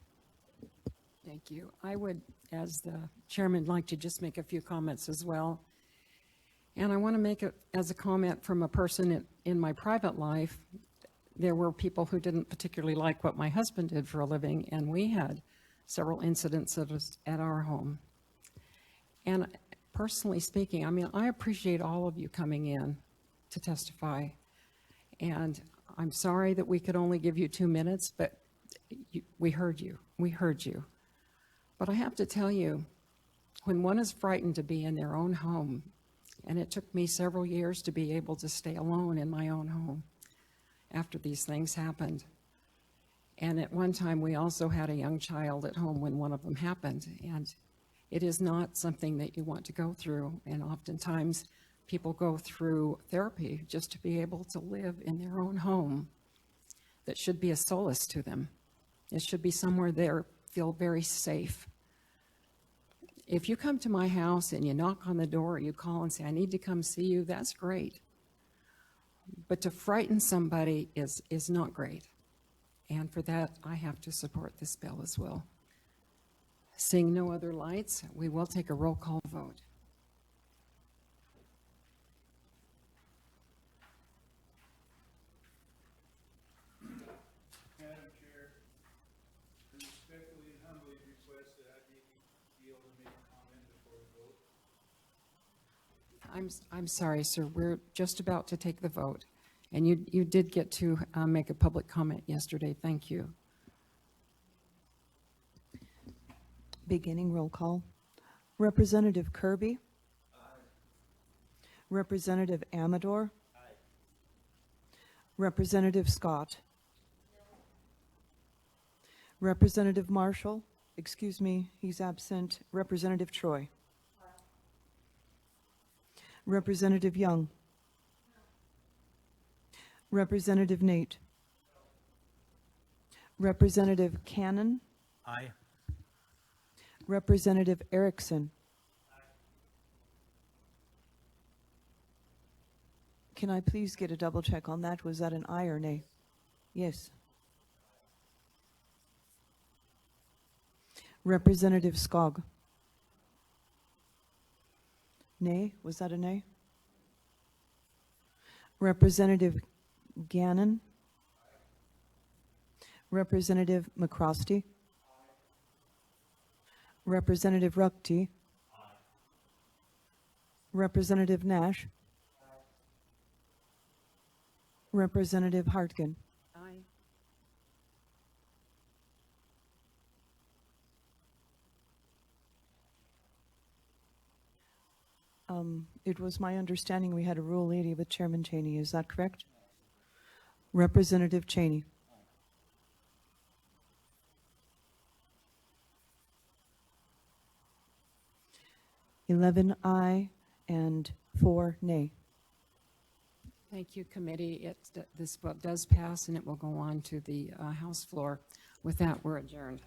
Thank you. I would, as the chairman, like to just make a few comments as well. And I want to make it as a comment from a person in my private life. There were people who didn't particularly like what my husband did for a living, and we had several incidents at our home. And personally speaking, I mean, I appreciate all of you coming in to testify. And I'm sorry that we could only give you 2 minutes, but we heard you. We heard you. But I have to tell you, when one is frightened to be in their own home, and it took me several years to be able to stay alone in my own home after these things happened. And at one time, we also had a young child at home when one of them happened. And it is not something that you want to go through. And oftentimes, people go through therapy just to be able to live in their own home. That should be a solace to them. It should be somewhere they feel very safe. If you come to my house and you knock on the door, you call and say, I need to come see you, that's great. But to frighten somebody is not great. And for that, I have to support this bill as well. Seeing no other lights, we will take a roll call vote. Madam Chair, I respectfully and humbly request that I be able to make a comment before the vote. I'm sorry, sir. We're just about to take the vote. And you did get to make a public comment yesterday. Thank you. Beginning roll call. Representative Kirby? Aye. Representative Amador? Aye. Representative Scott? No. Representative Marshall? Excuse me, he's absent. Representative Troy? Aye. Representative Young? No. Representative Nate? No. Representative Cannon? Aye. Representative Erickson? Can I please get a double check on that? Was that an aye or nay? Yes. Representative Skog? Nay? Was that a nay? Representative Gannon? Representative McCrosty? Representative Ruckty? Representative Nash? Representative Hartgen? Aye. It was my understanding we had a Rule 80 with Chairman Chaney. Is that correct? Representative Chaney? 11 aye and 4 nay. Thank you, committee. This vote does pass, and it will go on to the House floor. With that, we're adjourned.